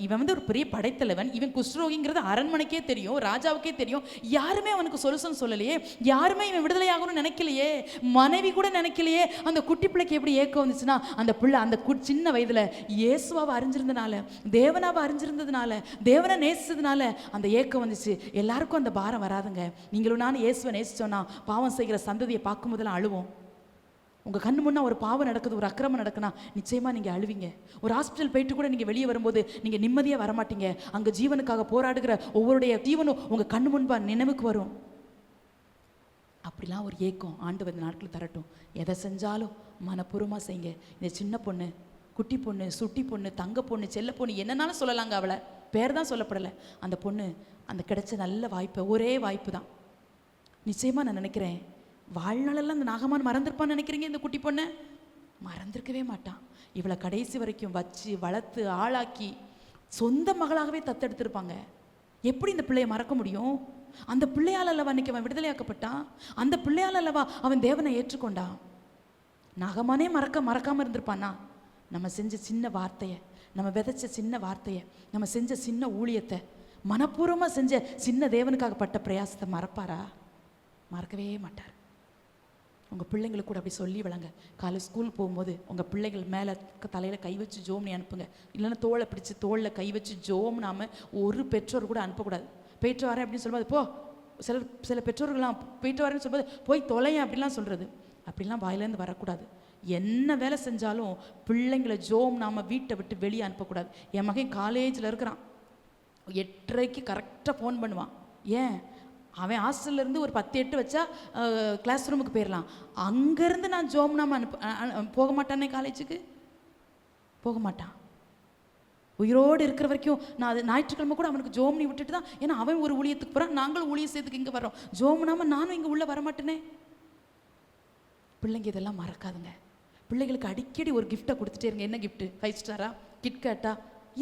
இவன் ஒரு பெரிய படைத்தலைவன், இவன் குஷ்டரோகிங்கிறது அரண்மனைக்கே தெரியும், ராஜாவுக்கே தெரியும். யாருமே அவனுக்கு சொல்யூஷன் சொல்லலையே, யாருமே இவன் விடுதலை ஆகணும்னு நினைக்கலையே, மனைவி கூட நினைக்கலையே. அந்த குட்டி பிள்ளைக்கு எப்படி ஏக்கம் வந்துச்சுன்னா, அந்த பிள்ளை அந்த சின்ன வயதுல இயேசுவாவை அறிஞ்சிருந்தனால, தேவனாவை அறிஞ்சிருந்ததுனால, தேவனை நேசிச்சதுனால அந்த ஏக்கம் வந்துச்சு. எல்லாருக்கும் அந்த பாரம் வராதுங்க. நீங்களும் நானும் இயேசுவை நேசிச்சோன்னா பாவம் செய்கிற சந்ததியை பார்க்கும் போதெல்லாம் அழுவோம். உங்கள் கண்ணு முன்னா ஒரு பாவம் நடக்குது, ஒரு அக்கிரமம் நடக்குன்னா நிச்சயமாக நீங்கள் அழுவீங்க. ஒரு ஹாஸ்பிட்டல் போயிட்டு கூட நீங்கள் வெளியே வரும்போது நீங்கள் நிம்மதியாக வரமாட்டீங்க. அங்கே ஜீவனுக்காக போராடுகிற ஒவ்வொருடைய ஜீவனும் உங்கள் கண்ணு முன்பாக நினைவுக்கு வரும். அப்படிலாம் ஒரு ஏக்கம் ஆண்டவர் இந்த நாட்கள் தரட்டும். எதை செஞ்சாலும் மனப்பூர்வமாக செய்யுங்க. இந்த சின்ன பொண்ணு, குட்டி பொண்ணு, சுட்டி பொண்ணு, தங்க பொண்ணு, செல்ல பொண்ணு, என்னன்னாலும் சொல்லலாங்க. அவளை பேர் தான் சொல்லப்படலை. அந்த பொண்ணு அந்த கிடைச்ச நல்ல வாய்ப்பை, ஒரே வாய்ப்பு தான். நிச்சயமாக நான் நினைக்கிறேன் வாழ்நாளெல்லாம் அந்த நாகமான் மறந்துருப்பான்னு நினைக்கிறீங்க? இந்த குட்டி பொண்ணை மறந்துருக்கவே மாட்டான். இவளை கடைசி வரைக்கும் வச்சு வளர்த்து ஆளாக்கி சொந்த மகளாகவே தத்தெடுத்திருப்பாங்க. எப்படி இந்த பிள்ளையை மறக்க முடியும்? அந்த பிள்ளையால் அல்லவா அன்னைக்கு அவன் விடுதலையாக்கப்பட்டான். அந்த பிள்ளையால் அல்லவா அவன் தேவனை ஏற்றுக்கொண்டான். நாகமானே மறக்காம இருந்திருப்பானா? நம்ம செஞ்ச சின்ன வார்த்தையை, நம்ம விதைச்ச சின்ன வார்த்தையை, நம்ம செஞ்ச சின்ன ஊழியத்தை, மனப்பூர்வமாக செஞ்ச சின்ன தேவனுக்காக பட்ட பிரயாசத்தை மறப்பாரா? மறக்கவே மாட்டார். உங்கள் பிள்ளைங்களுக்கு கூட அப்படி சொல்லி வளங்க. காலை ஸ்கூல் போகும்போது உங்கள் பிள்ளைகள் மேலே தலையில் கை வச்சு ஜோம்னு அனுப்புங்க. இல்லைன்னா தோளை பிடிச்சி தோளில் கை வச்சு ஜோம் நாம ஒரு பெற்றோர் கூட அனுப்பக்கூடாது. போயிட்டு வரேன் அப்படின்னு சொல்லும்போது போ, சில பெற்றோர்கள்லாம் போயிட்டு வரேன்னு சொல்லும்போது போய் தொலையேன் அப்படிலாம் சொல்கிறது, அப்படிலாம் வாயிலேருந்து வரக்கூடாது. என்ன வேலை செஞ்சாலும் பிள்ளைங்களை ஜோம் நாம வீட்டை விட்டு வெளியே அனுப்பக்கூடாது. என் மகன் காலேஜில் இருக்கிறான், 8:30 கரெக்டாக ஃபோன் பண்ணுவான். ஏன்? அவன் ஹாஸ்டல்லேருந்து ஒரு 10-8 வச்சா கிளாஸ் ரூமுக்கு போயிடலாம். அங்கேருந்து நான் ஜோம் நாம போக மாட்டானே, காலேஜுக்கு போக மாட்டான். உயிரோடு இருக்கிற வரைக்கும் நான் அது ஞாயிற்றுக்கிழமை கூட அவனுக்கு ஜோம்னி விட்டுட்டு தான், ஏன்னா அவன் ஒரு ஊழியத்துக்கு போகிறான், நாங்களும் ஊழிய செய்யறதுக்கு இங்கே வர்றோம். ஜோம்னாம நானும் இங்கே உள்ளே வரமாட்டேனே. பிள்ளைங்க இதெல்லாம் மறக்காதுங்க. பிள்ளைகளுக்கு அடிக்கடி ஒரு கிஃப்ட்டை கொடுத்துட்டே இருங்க. என்ன கிஃப்ட்டு? 5 ஸ்டாரா, கிட்கேட்டா?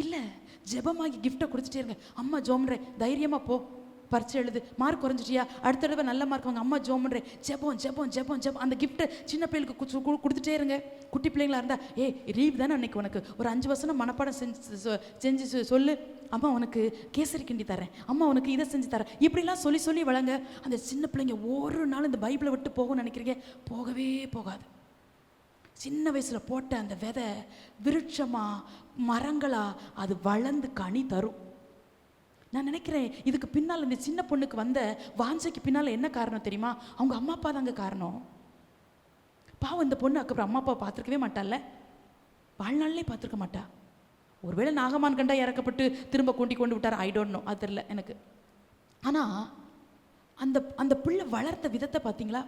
இல்லை, ஜெபமாகி கிஃப்ட்டை கொடுத்துட்டே இருங்க. அம்மா ஜோம்ன்றேன், தைரியமாக போ, பரிச்சை எழுது, மார்க் குறைஞ்சிட்டியா, அடுத்த தடவை நல்ல மார்க் வாங்க, அம்மா ஜோம்ன்றேன், ஜெபம் ஜெபம் ஜெபம் ஜெபம். அந்த கிஃப்ட்டை சின்ன பிள்ளைகளுக்கு கொடுத்துட்டே இருங்க. குட்டி பிள்ளைங்களா இருந்தால், ரீவ் தானே அன்னைக்கு உனக்கு ஒரு 5 வசனம் மனப்பாடம் செஞ்சு சொல்லு, அம்மா உனக்கு கேசரி கிண்டி தரேன், அம்மா உனக்கு இதை செஞ்சு தரேன், இப்படிலாம் சொல்லி சொல்லி வளங்க. அந்த சின்ன பிள்ளைங்க ஒரு நாள் இந்த பைபிளை விட்டு போகணும்னு நினைக்கிறீங்க, போகவே போகாது. சின்ன வயசில் போட்ட அந்த விதை விருட்சமா மரங்களா அது வளர்ந்து கனி தரும். நான் நினைக்கிறேன் இதுக்கு பின்னால் இந்த சின்ன பொண்ணுக்கு வந்த வாஞ்சைக்கு பின்னால் என்ன காரணம் தெரியுமா? அவங்க அம்மா அப்பா தாங்க காரணம். பாவம், இந்த பொண்ணு அதுக்கப்புறம் அம்மா அப்பா பார்த்துருக்கவே மாட்டாள்ல, வாழ்நாள்லே பார்த்துருக்க மாட்டா. ஒருவேளை நாகமான் கண்டா இறக்கப்பட்டு திரும்ப கூட்டி கொண்டு விட்டார், ஐ டோன்ட் நோ, அது தெரியல எனக்கு. ஆனால் அந்த அந்த பிள்ளை வளர்த்த விதத்தை பார்த்தீங்களா?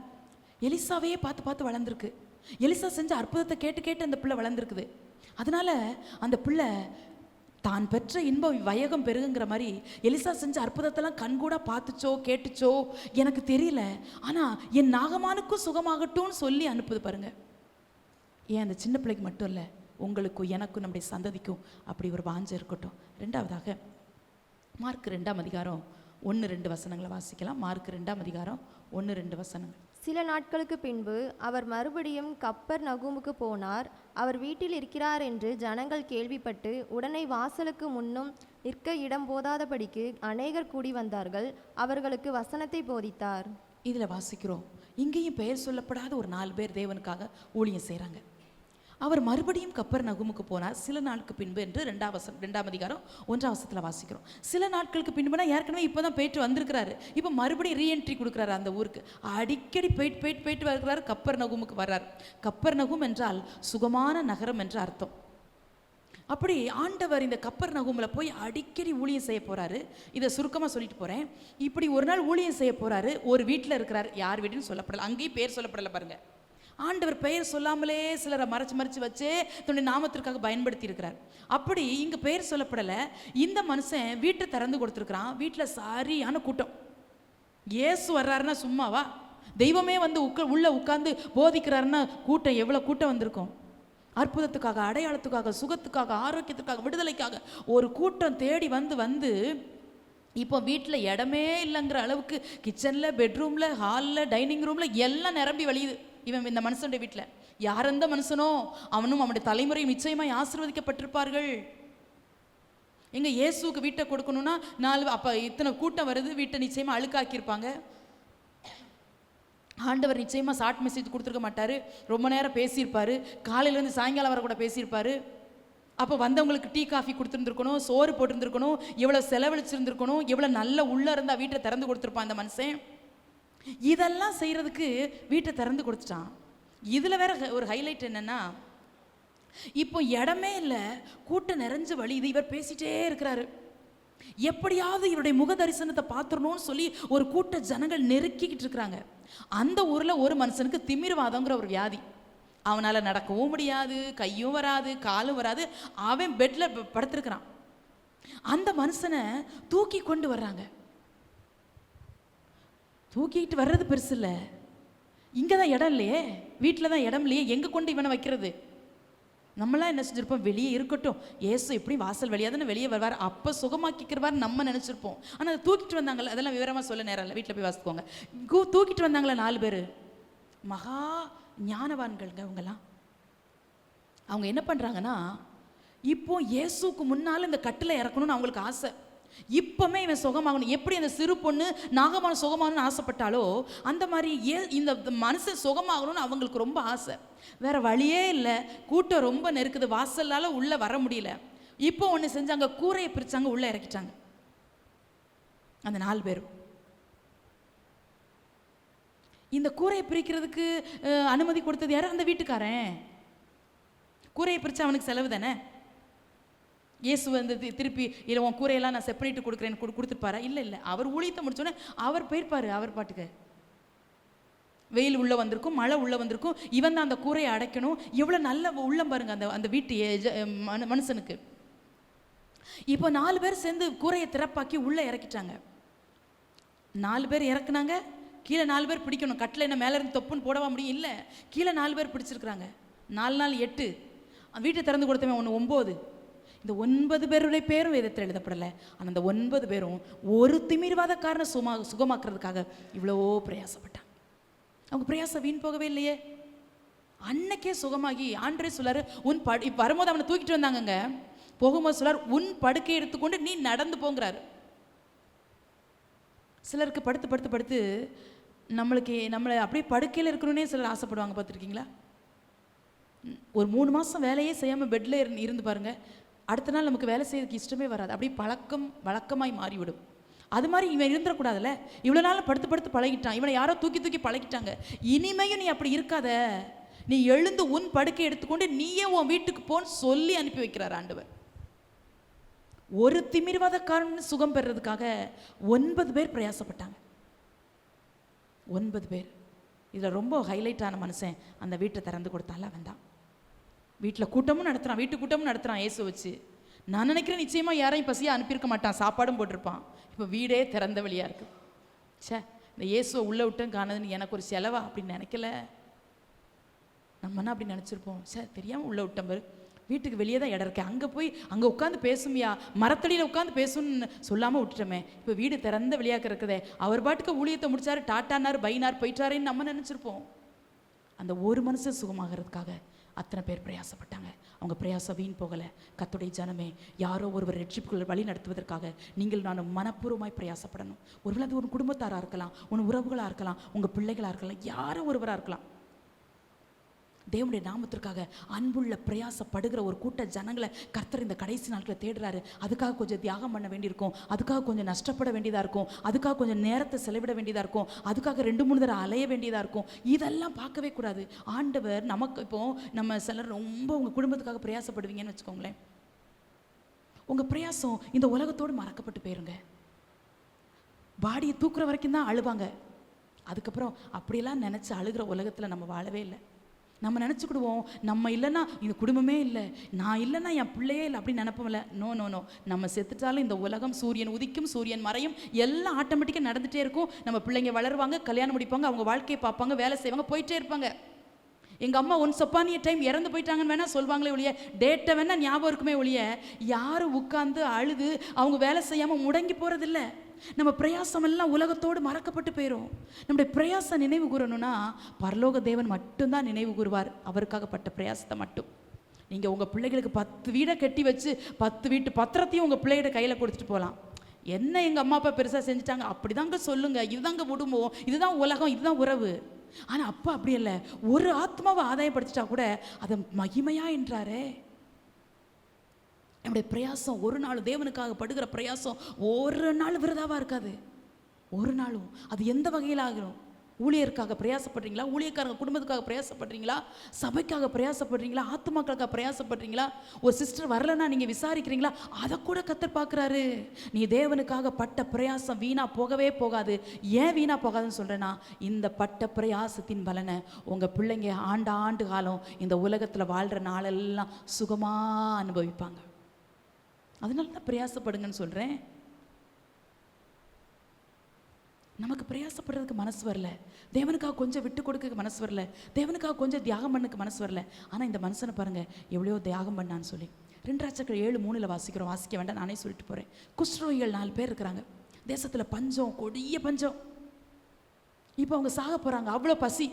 எலிசாவையே பார்த்து பார்த்து வளர்ந்துருக்கு. எலிசா செஞ்ச அற்புதத்தை கேட்டு கேட்டு அந்த பிள்ளை வளர்ந்துருக்குது. அதனால அந்த பிள்ளை தான் பெற்ற இன்பம் வயகம் பெருகுங்கிற மாதிரி எலிசா செஞ்ச அற்புதத்தெல்லாம் கண்கூட பார்த்துச்சோ கேட்டுச்சோ எனக்கு தெரியல, ஆனால் என் நாகமானுக்கும் சுகமாகட்டும்னு சொல்லி அனுப்புது பாருங்க. ஏன் அந்த சின்ன பிள்ளைக்கு மட்டும் இல்லை, உங்களுக்கும் எனக்கும் நம்முடைய சந்ததிக்கும் அப்படி ஒரு வாஞ்சை இருக்கட்டும். ரெண்டாவதாக மார்க் 2ஆம் அதிகாரம் 1-2 வசனங்களை வாசிக்கலாம். மார்க் 2ஆம் அதிகாரம் 1-2 வசனங்கள். சில நாட்களுக்கு பின்பு அவர் மறுபடியும் கப்பர் நகூமுக்கு போனார். அவர் வீட்டில் இருக்கிறார் என்று ஜனங்கள் கேள்விப்பட்டு உடனே வாசலுக்கு முன்னும் நிற்க இடம் போதாதபடிக்கு அநேகர் கூடி வந்தார்கள். அவர்களுக்கு வசனத்தை போதித்தார். இதில் வாசிக்கிறோம், இங்கேயும் பெயர் சொல்லப்படாத ஒரு 4 பேர் தேவனுக்காக ஊழியம் செய்கிறாங்க. அவர் மறுபடியும் கப்பர் நகுமுக்கு போனார் சில நாளுக்கு பின்பு என்று 2ஆம் அதிகாரம் 1ஆம் வசனத்தில் வாசிக்கிறோம். சில நாட்களுக்கு பின்புனா ஏற்கனவே இப்போ தான் போயிட்டு வந்திருக்கிறாரு, இப்போ மறுபடியும் ரீஎன்ட்ரி கொடுக்குறாரு அந்த ஊருக்கு. அடிக்கடி போயிட்டு வருகிறார், கப்பர் நகுமுக்கு வர்றார். கப்பர் நகும் என்றால் சுகமான நகரம் என்று அர்த்தம். அப்படி ஆண்டவர் இந்த கப்பர் நகுமில் போய் அடிக்கடி ஊழியம் செய்ய போகிறாரு. இதை சுருக்கமாக சொல்லிட்டு போகிறேன். இப்படி ஒரு நாள் ஊழியம் செய்ய போகிறாரு. ஒரு வீட்டில் இருக்கிறார், யார் வீடுன்னு சொல்லப்படலை, அங்கேயும் பேர் சொல்லப்படலை பாருங்க. ஆண்டவர் பெயர் சொல்லாமலே சிலரை மறைச்சு வச்சே தன்னுடைய நாமத்திற்காக பயன்படுத்தி இருக்கிறார். அப்படி இங்கே பெயர் சொல்லப்படலை. இந்த மனுஷன் வீட்டை திறந்து கொடுத்துருக்குறான். வீட்டில் சரியான கூட்டம். இயேசு வர்றாருன்னா சும்மாவா? தெய்வமே வந்து உள்ள உட்கார்ந்து போதிக்கிறாருன்னா கூட்டம் எவ்வளோ கூட்டம் வந்திருக்கும். அற்புதத்துக்காக, அடையாளத்துக்காக, சுகத்துக்காக, ஆரோக்கியத்துக்காக, விடுதலைக்காக ஒரு கூட்டம் தேடி வந்து இப்போ வீட்டில் இடமே இல்லைங்கிற அளவுக்கு கிச்சனில், பெட்ரூமில், ஹாலில், டைனிங் ரூமில் எல்லாம் நிரம்பி வழியுது. இவன் இந்த மனுஷனுடைய வீட்டில் யார் எந்த மனுஷனோ அவனும் அவனுடைய தலைமுறையும் நிச்சயமாய் ஆசீர்வதிக்கப்பட்டிருப்பார்கள். எங்க இயேசுக்கு வீட்டை கொடுக்கணும்னா 4 அப்போ இத்தனை கூட்டம் வருது, வீட்டை நிச்சயமா அழுக்காக்கியிருப்பாங்க. ஆண்டவர் நிச்சயமா ஷார்ட் மெசேஜ் கொடுத்துருக்க மாட்டாரு, ரொம்ப நேரம் பேசியிருப்பாரு, காலையிலேருந்து சாயங்காலம் வரை கூட பேசியிருப்பாரு. அப்போ வந்தவங்களுக்கு டீ காஃபி கொடுத்துருந்துருக்கணும், சோறு போட்டிருந்துருக்கணும், எவ்வளோ செலவழிச்சிருந்துருக்கணும், எவ்வளோ நல்ல உள்ளே இருந்தால் வீட்டை திறந்து கொடுத்துருப்பான் அந்த மனுஷன். இதெல்லாம் செய்கிறதுக்கு வீட்டை திறந்து கொடுத்துட்டான். இதில் வேற ஒரு ஹைலைட் என்னென்னா, இப்போ இடமே இல்லை, கூட்டம் நிறைஞ்ச வழி. இது இவர் பேசிட்டே இருக்கிறாரு. எப்படியாவது இவருடைய முக தரிசனத்தை பார்த்துடணும்னு சொல்லி ஒரு கூட்ட ஜனங்கள் நெருக்கிக்கிட்டு இருக்கிறாங்க. அந்த ஊரில் ஒரு மனுஷனுக்கு திமிர்வாதங்கிற ஒரு வியாதி. அவனால் நடக்கவும் முடியாது, கையும் வராது, காலும் வராது. அவன் பெட்டில் படுத்திருக்கிறான். அந்த மனுஷனை தூக்கி கொண்டு வர்றாங்க. தூக்கிட்டு வர்றது பெருசு இல்லை, இங்கே தான் இடம் இல்லையே, வீட்டில் தான் இடம் இல்லையே, எங்கே கொண்டு இவனை வைக்கிறது? நம்மளாம் என்ன செஞ்சுருப்போம், வெளியே இருக்கட்டும், ஏசு எப்படி வாசல் வெளியே தானே வெளியே வருவார், அப்போ சுகமாக்கிக்கிறவார் நம்ம நினச்சிருப்போம். ஆனால் அதை தூக்கிட்டு வந்தாங்களே, அதெல்லாம் விவரமாக சொல்ல நேரம் இல்லை, வீட்டில் போய் வாசிக்கோங்க. தூக்கிட்டு வந்தாங்களே 4 பேர், மகா ஞானவான்கள்ங்க அவங்கெல்லாம். அவங்க என்ன பண்ணுறாங்கன்னா, இப்போ இயேசுக்கு முன்னால் இந்த கட்டில் இறக்கணும்னு அவங்களுக்கு ஆசை. இப்போமே இவன் சுகமாகணும். எப்படி அந்த சிறு பொண்ணு நாகமான சுகமாகணும்னு ஆசைப்பட்டாலோ அந்த மாதிரி இந்த மனுஷன் சுகமாகணும்னு அவங்களுக்கு ரொம்ப ஆசை. வேற வழியே இல்லை, கூட்டம் ரொம்ப நெருக்குது, வாசலால் உள்ளே வர முடியல. இப்போ ஒன்று செஞ்சாங்க, கூரையை பிரித்தாங்க, உள்ளே இறக்கிட்டாங்க அந்த 4 பேரும். இந்த கூரையை பிரிக்கிறதுக்கு அனுமதி கொடுத்தது யாரு? அந்த வீட்டுக்காரன். கூரையை பிரித்தா அவனுக்கு செலவு தானே. இயேசு வந்து திருப்பி இல்லை உன் கூரையெல்லாம் நான் செப்பரேட்டு கொடுக்குறேன்னு கொடுத்துருப்பாரா? இல்லை இல்லை, அவர் ஊழியத்தை முடிச்சோன்னே அவர் போயிருப்பார் அவர் பாட்டுக்கு. வெயில் உள்ளே வந்திருக்கும், மழை உள்ளே வந்திருக்கும், இவன் தான் அந்த கூரையை அடைக்கணும். எவ்வளோ நல்ல உள்ளம் பாருங்க அந்த அந்த வீட்டு மனுஷனுக்கு. இப்போ 4 பேர் சேர்ந்து கூரையை திறப்பாக்கி உள்ளே இறக்கிட்டாங்க. 4 பேர் இறக்குனாங்க, கீழே 4 பேர் பிடிக்கணும். கட்டில் என்ன மேலே இருந்து தொப்புன்னு போடவா முடியும்? இல்லை, கீழே 4 பேர் பிடிச்சிருக்கிறாங்க. 4 நாள் 8, வீட்டை திறந்து கொடுத்தவன் 9. இந்த 9 பேருடைய பேரும் வேதத்தில் எழுதப்படலை. ஆனால் அந்த 9 பேரும் ஒரு திமிர்வாதக்காரனை சுகமாக்குறதுக்காக இவ்வளோ பிரயாசப்பட்டாங்க. அவங்க பிரயாசம் வீண் போகவே இல்லையே. அன்னைக்கே சுகமாகி ஆண்டரே சொல்லாரு, உன் வரும்போது அவனை தூக்கிட்டு வந்தாங்கங்க, போகும்போது சொல்லார், உன் படுக்கை எடுத்துக்கொண்டு நீ நடந்து போங்கிறாரு. சிலருக்கு படுத்து படுத்து படுத்து நம்மளை அப்படியே படுக்கையில் இருக்கணும்னே சிலர் ஆசைப்படுவாங்க, பார்த்துருக்கீங்களா? ஒரு 3 மாதம் வேலையே செய்யாமல் பெட்டில் இருந்து பாருங்க, அடுத்த நாள் நமக்கு வேலை செய்யறதுக்கு இஷ்டமே வராது. அப்படியே வழக்கமாய் மாறிவிடும். அது மாதிரி இவன் இருந்துடக்கூடாதுல்ல. இவ்வளோ நாள் படுத்து படுத்து பழகிட்டான், இவனை யாரோ தூக்கி தூக்கி பழகிட்டாங்க. இனிமையும் நீ அப்படி இருக்காத, நீ எழுந்து உன் படுக்கை எடுத்துக்கொண்டு நீயே உன் வீட்டுக்கு போன்னு சொல்லி அனுப்பி வைக்கிறார் ஆண்டவர். ஒரு திமிர்வாதக்காரன் சுகம் பெறதுக்காக 9 பேர் பிரயாசப்பட்டாங்க. 9 பேர். இதில் ரொம்ப ஹைலைட்டான மனுஷன் அந்த வீட்டை திறந்து கொடுத்தால வந்தான். வீட்டில் கூட்டமும் நடத்துகிறான், வீட்டு கூட்டமும் நடத்துகிறான் இயேசு வச்சு. நான் நினைக்கிறேன் நிச்சயமாக யாரையும் பசியாக அனுப்பியிருக்க மாட்டான், சாப்பாடும் போட்டிருப்பான். இப்போ வீடே திறந்த வழியாக இருக்குது. சே, இந்த இயேசுவை உள்ளே விட்டும் காணதுன்னு எனக்கு ஒரு செலவா அப்படின்னு நினைக்கல. நம்மனா அப்படி நினச்சிருப்போம். சார் தெரியாமல் உள்ளே விட்டேன் பாரு, வீட்டுக்கு வெளியே தான் இடம் இருக்கேன், அங்கே போய் அங்கே உட்காந்து பேசுமியா, மரத்தடியில் உட்காந்து பேசணும்னு சொல்லாமல் விட்டுட்டோமே. இப்போ வீடு திறந்த வெளியாக இருக்குதே, அவர் பாட்டுக்கு ஊழியத்தை முடிச்சாரு, டாட்டானார் பைனார் போயிட்டாருன்னு நம்ம நினச்சிருப்போம். அந்த ஒரு மனுஷன் சுகமாகிறதுக்காக அத்தனை பேர் பிரயாசப்பட்டாங்க. அவங்க பிரயாசம் வீண் போகலை. கர்த்தருடைய ஜனமே, யாரோ ஒருவர் ரட்சிப்புக்குள்ள வழி நடத்துவதற்காக நீங்கள் நான் மனப்பூர்வமாய் பிரயாசப்படணும். ஒருவேளை அது ஒரு குடும்பத்தாராக இருக்கலாம், உன் உறவுகளாக இருக்கலாம், உங்கள் பிள்ளைகளாக இருக்கலாம், யாரோ ஒருவராக இருக்கலாம். தேவனுடைய நாமத்திற்காக அன்புள்ள பிரயாசப்படுகிற ஒரு கூட்ட ஜனங்களை கர்த்தர் இந்த கடைசி நாட்களை தேடுறாரு. அதுக்காக கொஞ்சம் தியாகம் பண்ண வேண்டியிருக்கும், அதுக்காக கொஞ்சம் நஷ்டப்பட வேண்டியதாக இருக்கும், அதுக்காக கொஞ்சம் நேரத்தை செலவிட வேண்டியதாக இருக்கும், அதுக்காக 2-3 தடவை அலைய வேண்டியதாக இருக்கும். இதெல்லாம் பார்க்கவே கூடாது. ஆண்டவர் நமக்கு இப்போ நம்ம சிலர் ரொம்ப உங்கள் குடும்பத்துக்காக பிரயாசப்படுவீங்கன்னு வச்சுக்கோங்களேன். உங்கள் பிரயாசம் இந்த உலகத்தோடு மறக்கப்பட்டு போயிருங்க. பாடியை தூக்குற வரைக்கும் தான் அழுவாங்க. அதுக்கப்புறம் அப்படியெல்லாம் நினச்சி அழுகிற உலகத்தில் நம்ம வாழவே இல்லை. நம்ம நினச்சிக்கிடுவோம், நம்ம இல்லைன்னா இந்த குடும்பமே இல்லை, நான் இல்லைன்னா என் பிள்ளையே இல்லை அப்படின்னு நினைப்போம்ல. நோ நோ நோ, நம்ம செத்துட்டாலும் இந்த உலகம் சூரியன் உதிக்கும் சூரியன் மறையும் எல்லாம் ஆட்டோமேட்டிக்காக நடந்துகிட்டே இருக்கும். நம்ம பிள்ளைங்க வளருவாங்க, கல்யாணம் முடிப்பாங்க, அவங்க வாழ்க்கையை பார்ப்பாங்க, வேலை செய்வாங்க, போயிட்டே இருப்பாங்க. எங்கள் அம்மா ஒன்ஸ் அப்பான் எ டைம் இறந்து போயிட்டாங்கன்னு வேணால் சொல்லுவாங்களே ஒழிய, டேட்டை வேணால் ஞாபகம் இருக்குமே ஒழிய, யாரும் உட்காந்து அழுது அவங்க வேலை செய்யாமல் முடங்கி போகிறதில்ல. நம்ம பிரயாசம் எல்லாம் உலகத்தோடு மறக்கப்பட்டு போயிடும். நம்முடைய பிரயாசம் நினைவு கூறணும்னா பரலோக தேவன் மட்டும்தான் நினைவு கூறுவார், அவருக்காகப்பட்ட பிரயாசத்தை மட்டும். நீங்கள் உங்கள் பிள்ளைகளுக்கு 10 வீடை கட்டி வச்சு 10 வீட்டு பத்திரத்தையும் உங்கள் பிள்ளைகிட்ட கையில் கொடுத்துட்டு போகலாம். என்ன எங்கள் அம்மா அப்பா பெருசாக செஞ்சுட்டாங்க அப்படிதாங்க சொல்லுங்கள், இதுதாங்க குடும்பம், இதுதான் உலகம், இதுதான் உறவு. ஆனால் அப்பா அப்படி இல்லை, ஒரு ஆத்மாவை ஆதாயப்படுத்திட்டா கூட அதை மகிமையா என்றாரே. நம்முடைய பிரயாசம் ஒரு நாள், தேவனுக்காக படுகிற பிரயாசம் ஒரு நாள் விரதாவாக இருக்காது. ஒரு நாளும் அது எந்த வகையில் ஆகணும். ஊழியருக்காக பிரயாசப்படுறீங்களா, ஊழியக்காரங்க குடும்பத்துக்காக பிரயாசப்படுறீங்களா, சபைக்காக பிரயாசப்படுறீங்களா, ஆத்துமாக்களுக்காக பிரயாசப்படுறீங்களா, ஒரு சிஸ்டர் வரலன்னா நீங்கள் விசாரிக்கிறீங்களா, அதை கூட கர்த்தர் பார்க்குறாரு. நீ தேவனுக்காக பட்ட பிரயாசம் வீணா போகவே போகாது. ஏன் வீணா போகாதுன்னு சொல்கிறேன்னா, இந்த பட்ட பிரயாசத்தின் பலனை உங்கள் பிள்ளைங்க ஆண்டு காலம் இந்த உலகத்தில் வாழ்கிற நாளெல்லாம் சுகமாக அனுபவிப்பாங்க. அதனால தான் பிரயாசப்படுங்கன்னு சொல்கிறேன். நமக்கு பிரயாசப்படுறதுக்கு மனசு வரல, தேவனுக்காக கொஞ்சம் விட்டு கொடுக்க மனசு வரல, தேவனுக்காக கொஞ்சம் தியாகம் பண்ணக்கு மனசு வரல. ஆனால் இந்த மனுஷனை பாருங்க எவ்வளோ தியாகம் பண்ணான்னு சொல்லி 2 ராஜாக்கள் 7:3 வாசிக்கிறோம். வாசிக்க வேண்டாம், நானே சொல்லிட்டு போகிறேன். குஷ்டரோகிகள் 4 பேர் இருக்கிறாங்க. தேசத்தில் பஞ்சம், கொடிய பஞ்சம். இப்போ அவங்க சாக போகிறாங்க, அவ்வளோ பசி.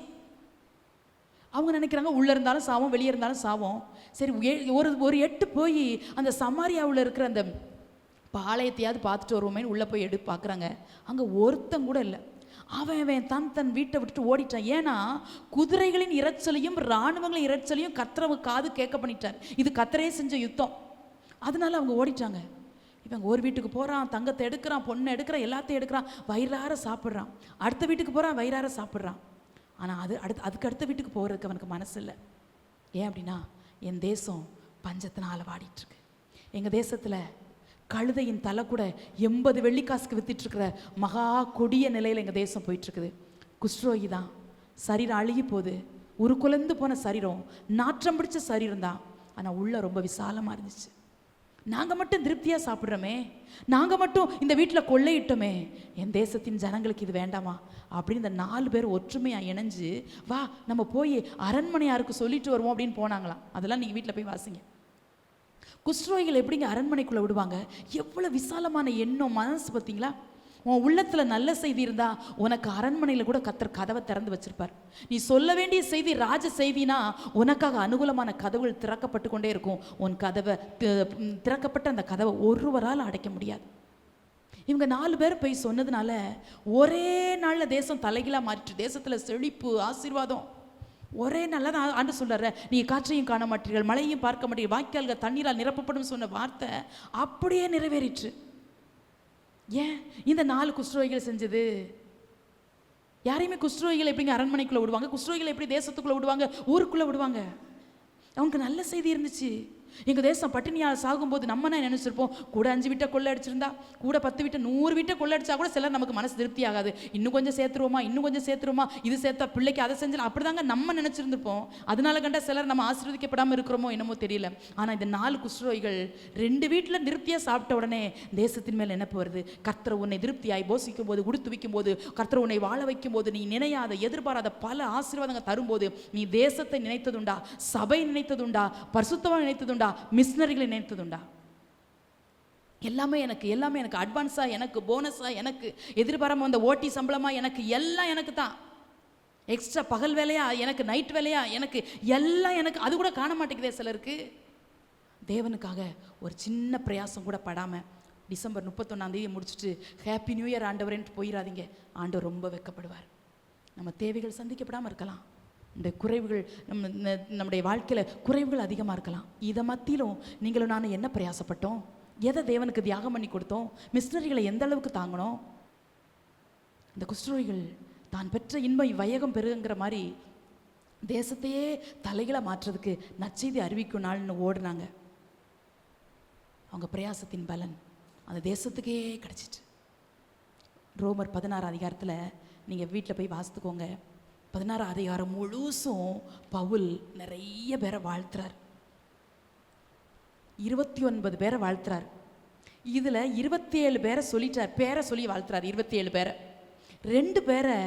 அவங்க நினைக்கிறாங்க உள்ளே இருந்தாலும் சாவோம், வெளியே இருந்தாலும் சாவோம். சரி, ஒரு எட்டு போய் அந்த சமாரியாவில் இருக்கிற அந்த பாளையத்தையாவது பார்த்துட்டு வருவோமேன்னு உள்ளே போய் பார்க்குறாங்க. அங்கே ஒருத்தன் கூட இல்லை. அவன் தன் வீட்டை விட்டுட்டு ஓடிட்டான். ஏன்னா குதிரைகளின் இரைச்சலையும் இராணுவங்களின் இரைச்சலையும் கர்த்தர் காது கேட்க பண்ணிட்டார். இது கர்த்தரே செஞ்ச யுத்தம். அதனால அவங்க ஓடிட்டாங்க. இவங்க ஒரு வீட்டுக்கு போகிறான், தங்கத்தை எடுக்கிறான், பொண்ணை எடுக்கிறான், எல்லாத்தையும் எடுக்கிறான், வயிறார சாப்பிட்றான். அடுத்த வீட்டுக்கு போகிறான், வயிறார சாப்பிட்றான். ஆனால் அதுக்கு அடுத்த வீட்டுக்கு போகிறதுக்கு அவனுக்கு மனசு இல்லை. ஏன் அப்படின்னா, என் தேசம் பஞ்சத்தினால் வாடிட்டுருக்கு. எங்கள் தேசத்தில் கழுதையின் தலை கூட 80 வெள்ளிக்காசுக்கு வித்துட்ருக்கிற மகா கொடிய நிலையில் எங்கள் தேசம் போயிட்டுருக்குது. குஷ்ரோகி தான், சரீரம் அழுகி போகுது, உருக்குலைந்து போன சரீரம், நாற்றம் பிடிச்ச சரீரம் தான். ஆனால் உள்ள ரொம்ப விசாலமாக இருந்துச்சு. நாங்கள் மட்டும் திருப்தியாக சாப்பிட்றோமே, நாங்கள் மட்டும் இந்த வீட்டில் கொள்ளையிட்டோமே, என் தேசத்தின் ஜனங்களுக்கு இது வேண்டாமா அப்படின்னு இந்த 4 பேர் ஒற்றுமையாக இணைஞ்சு, வா நம்ம போய் அரண்மனையாருக்கு சொல்லிட்டு வருவோம் அப்படின்னு போனாங்களாம். அதெல்லாம் நீங்கள் வீட்டில் போய் வாசிங்க. குஷ்ரோகிகள் எப்படிங்க அரண்மனைக்குள்ளே விடுவாங்க? எவ்வளோ விசாலமான எண்ணம், மனசு பார்த்தீங்களா? உன் உள்ளத்தில் நல்ல செய்தி இருந்தா உனக்கு அரண்மனையில் கூட கர்த்தர் கதவை திறந்து வச்சிருப்பார். நீ சொல்ல வேண்டிய செய்தி ராஜ செய்தினா உனக்காக அனுகூலமான கதவுகள் திறக்கப்பட்டு கொண்டே இருக்கும். உன் கதவை திறக்கப்பட்ட அந்த கதவை ஒருவரால் அடைக்க முடியாது. இவங்க 4 பேர் போய் சொன்னதுனால ஒரே நாளில் தேசம் தலைகீழாக மாறிட்டு, தேசத்தில் செழிப்பு, ஆசீர்வாதம் ஒரே நாளில் தான். ஆண்டு சொல்றாரு, நீ காற்றையும் காண மாட்டீர்கள், மழையும் பார்க்க மாட்டீர்கள், வாய்க்கால்கள் தண்ணீரால் நிரப்பப்படும் சொன்ன வார்த்தை அப்படியே நிறைவேறிற்று. ஏன் இந்த 4 குஷ்ரோகிகள் செஞ்சது? யாரையுமே குஷ்ரோகிகள் எப்படிங்க அரண்மனைக்குள்ளே விடுவாங்க? குஷ்ரோகிகள் எப்படி தேசத்துக்குள்ளே விடுவாங்க, ஊருக்குள்ளே விடுவாங்க? அவங்களுக்கு நல்ல செய்தி இருந்துச்சு. எங்கள் தேசம் பட்டினியால் சாகும்போது நம்ம என்ன நினச்சிருப்போம்? கூட 5 வீட்டை கொள்ளை அடிச்சிருந்தா, கூட 10 வீட்டை 100 வீட்டை கொள்ளை அடிச்சா கூட சிலர் நமக்கு மனசு திருப்தி ஆகாது. இன்னும் கொஞ்சம் சேர்த்துருவோமா, இன்னும் கொஞ்சம் சேர்த்துருவோமா, இது சேர்த்தா பிள்ளைக்கு அதை செஞ்சலாம், அப்படி தாங்க நம்ம நினச்சிருந்துருப்போம். அதனால கண்டா சிலர் நம்ம ஆசீர்வதிக்கப்படாமல் இருக்கிறோமோ என்னமோ தெரியல. ஆனால் இந்த 4 குஷ்ரோகிகள் 2 வீட்டில் திருப்தியாக சாப்பிட்ட உடனே தேசத்தின் மேல் நினைப்பு வருது. கர்த்தர் உன்னை திருப்தியாய் போஷிக்கும் போது, கொடுத்து வைக்கும் போது, கர்த்தர் உன்னை வாழ வைக்கும் போது, நீ நினையாத எதிர்பாராத பல ஆசீர்வாதங்கள் தரும்போது, நீ தேசத்தை நினைத்ததுண்டா, சபை நினைத்ததுண்டா, பரிசுத்தமாக நினைத்ததுண்டா, மிஷனரிகளை நினைத்ததுண்டா? எல்லாமே எனக்கு அட்வான்ஸா, எனக்கு போனஸா, எனக்கு எதிர்பாராம வந்த ஓட்டி சம்பளமா, எனக்கு எல்லாம் எனக்கு தான். எக்ஸ்ட்ரா பகல் வேலையா, எனக்கு நைட் வேலையா, எனக்கு எல்லாம் எனக்கு. அது கூட காண மாட்டேங்குதே சிலருக்கு. தேவனுக்காக ஒரு சின்ன பிரயாசம் கூட படாம டிசம்பர் 31 முடிச்சுட்டு ஹாப்பி நியூ இயர் ஆண்டவரேன்ட்டு போயிடாதீங்க. ஆண்டவர் ரொம்ப வெட்கப்படுவார். நம்ம தேவைகள் சந்திக்கப்படாமல் இருக்கலாம், இந்த குறைவுகள் நம்முடைய வாழ்க்கையில் குறைவுகள் அதிகமாக இருக்கலாம். இதை மத்தியிலும் நீங்களும் நானும் என்ன பிரயாசப்பட்டோம்? எதை தேவனுக்கு தியாகம் பண்ணி கொடுத்தோம்? மிஷனரிகளை எந்த அளவுக்கு தாங்கணும்? இந்த குஷ்ரோகிகள் தான் பெற்ற இன்பம் வையகம் பெருங்கிற மாதிரி தேசத்தையே தலைகளை மாற்றுறதுக்கு நற்செய்தி அறிவிக்கும் நாள்னு ஓடுனாங்க. அவங்க பிரயாசத்தின் பலன் அந்த தேசத்துக்கே கிடச்சிட்டு. ரோமர் 16 அதிகாரத்தில் நீங்கள் வீட்டில் போய் வாசித்துக்கோங்க. 16 அதிகாரம் முழுசும் பவுல் நிறைய பேரை வாழ்த்துறார். 29 பேரை வாழ்த்துறார். இதில் 27 பேரை சொல்லிட்டார், பேரை சொல்லி வாழ்த்துறார். 27 பேரை 2 பேரை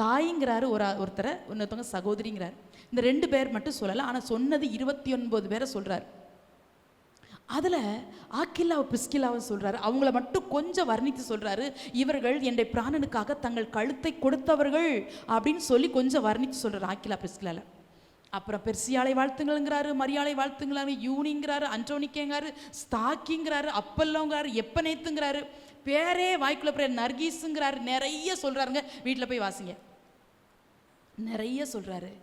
தாய்ங்கிறாரு, ஒருத்தரை இன்னொருத்தவங்க சகோதரிங்கிறார். இந்த 2 பேர் மட்டும் சொல்லலை, ஆனால் சொன்னது 29 பேரை சொல்கிறார். அதில் ஆக்கில்லாவை பிரிஸ்கில்லாவை சொல்கிறாரு. அவங்கள மட்டும் கொஞ்சம் வர்ணித்து சொல்கிறாரு. இவர்கள் என்னுடைய பிராணனுக்காக தங்கள் கழுத்தை கொடுத்தவர்கள் அப்படின்னு சொல்லி கொஞ்சம் வர்ணித்து சொல்கிறார் ஆக்கில்லா பிரிஸ்கில்லாவில். அப்புறம் பெர்சியாலை வாழ்த்துங்கள்ங்கிறாரு, மரியாளை வாழ்த்துங்கிறாரு, யூனிங்கிறாரு, அன்டோனிக்கேங்கிறாரு, ஸ்தாக்கிங்கிறாரு, அப்பல்லோங்கிறாரு, எப்பனேத்துங்கிறாரு, பேரே வாய்க்குள்ள பேர் நர்கீஸுங்கிறாரு. நிறைய சொல்கிறாருங்க. வீட்டில் போய் வாசிங்க. நிறைய சொல்கிறாரு.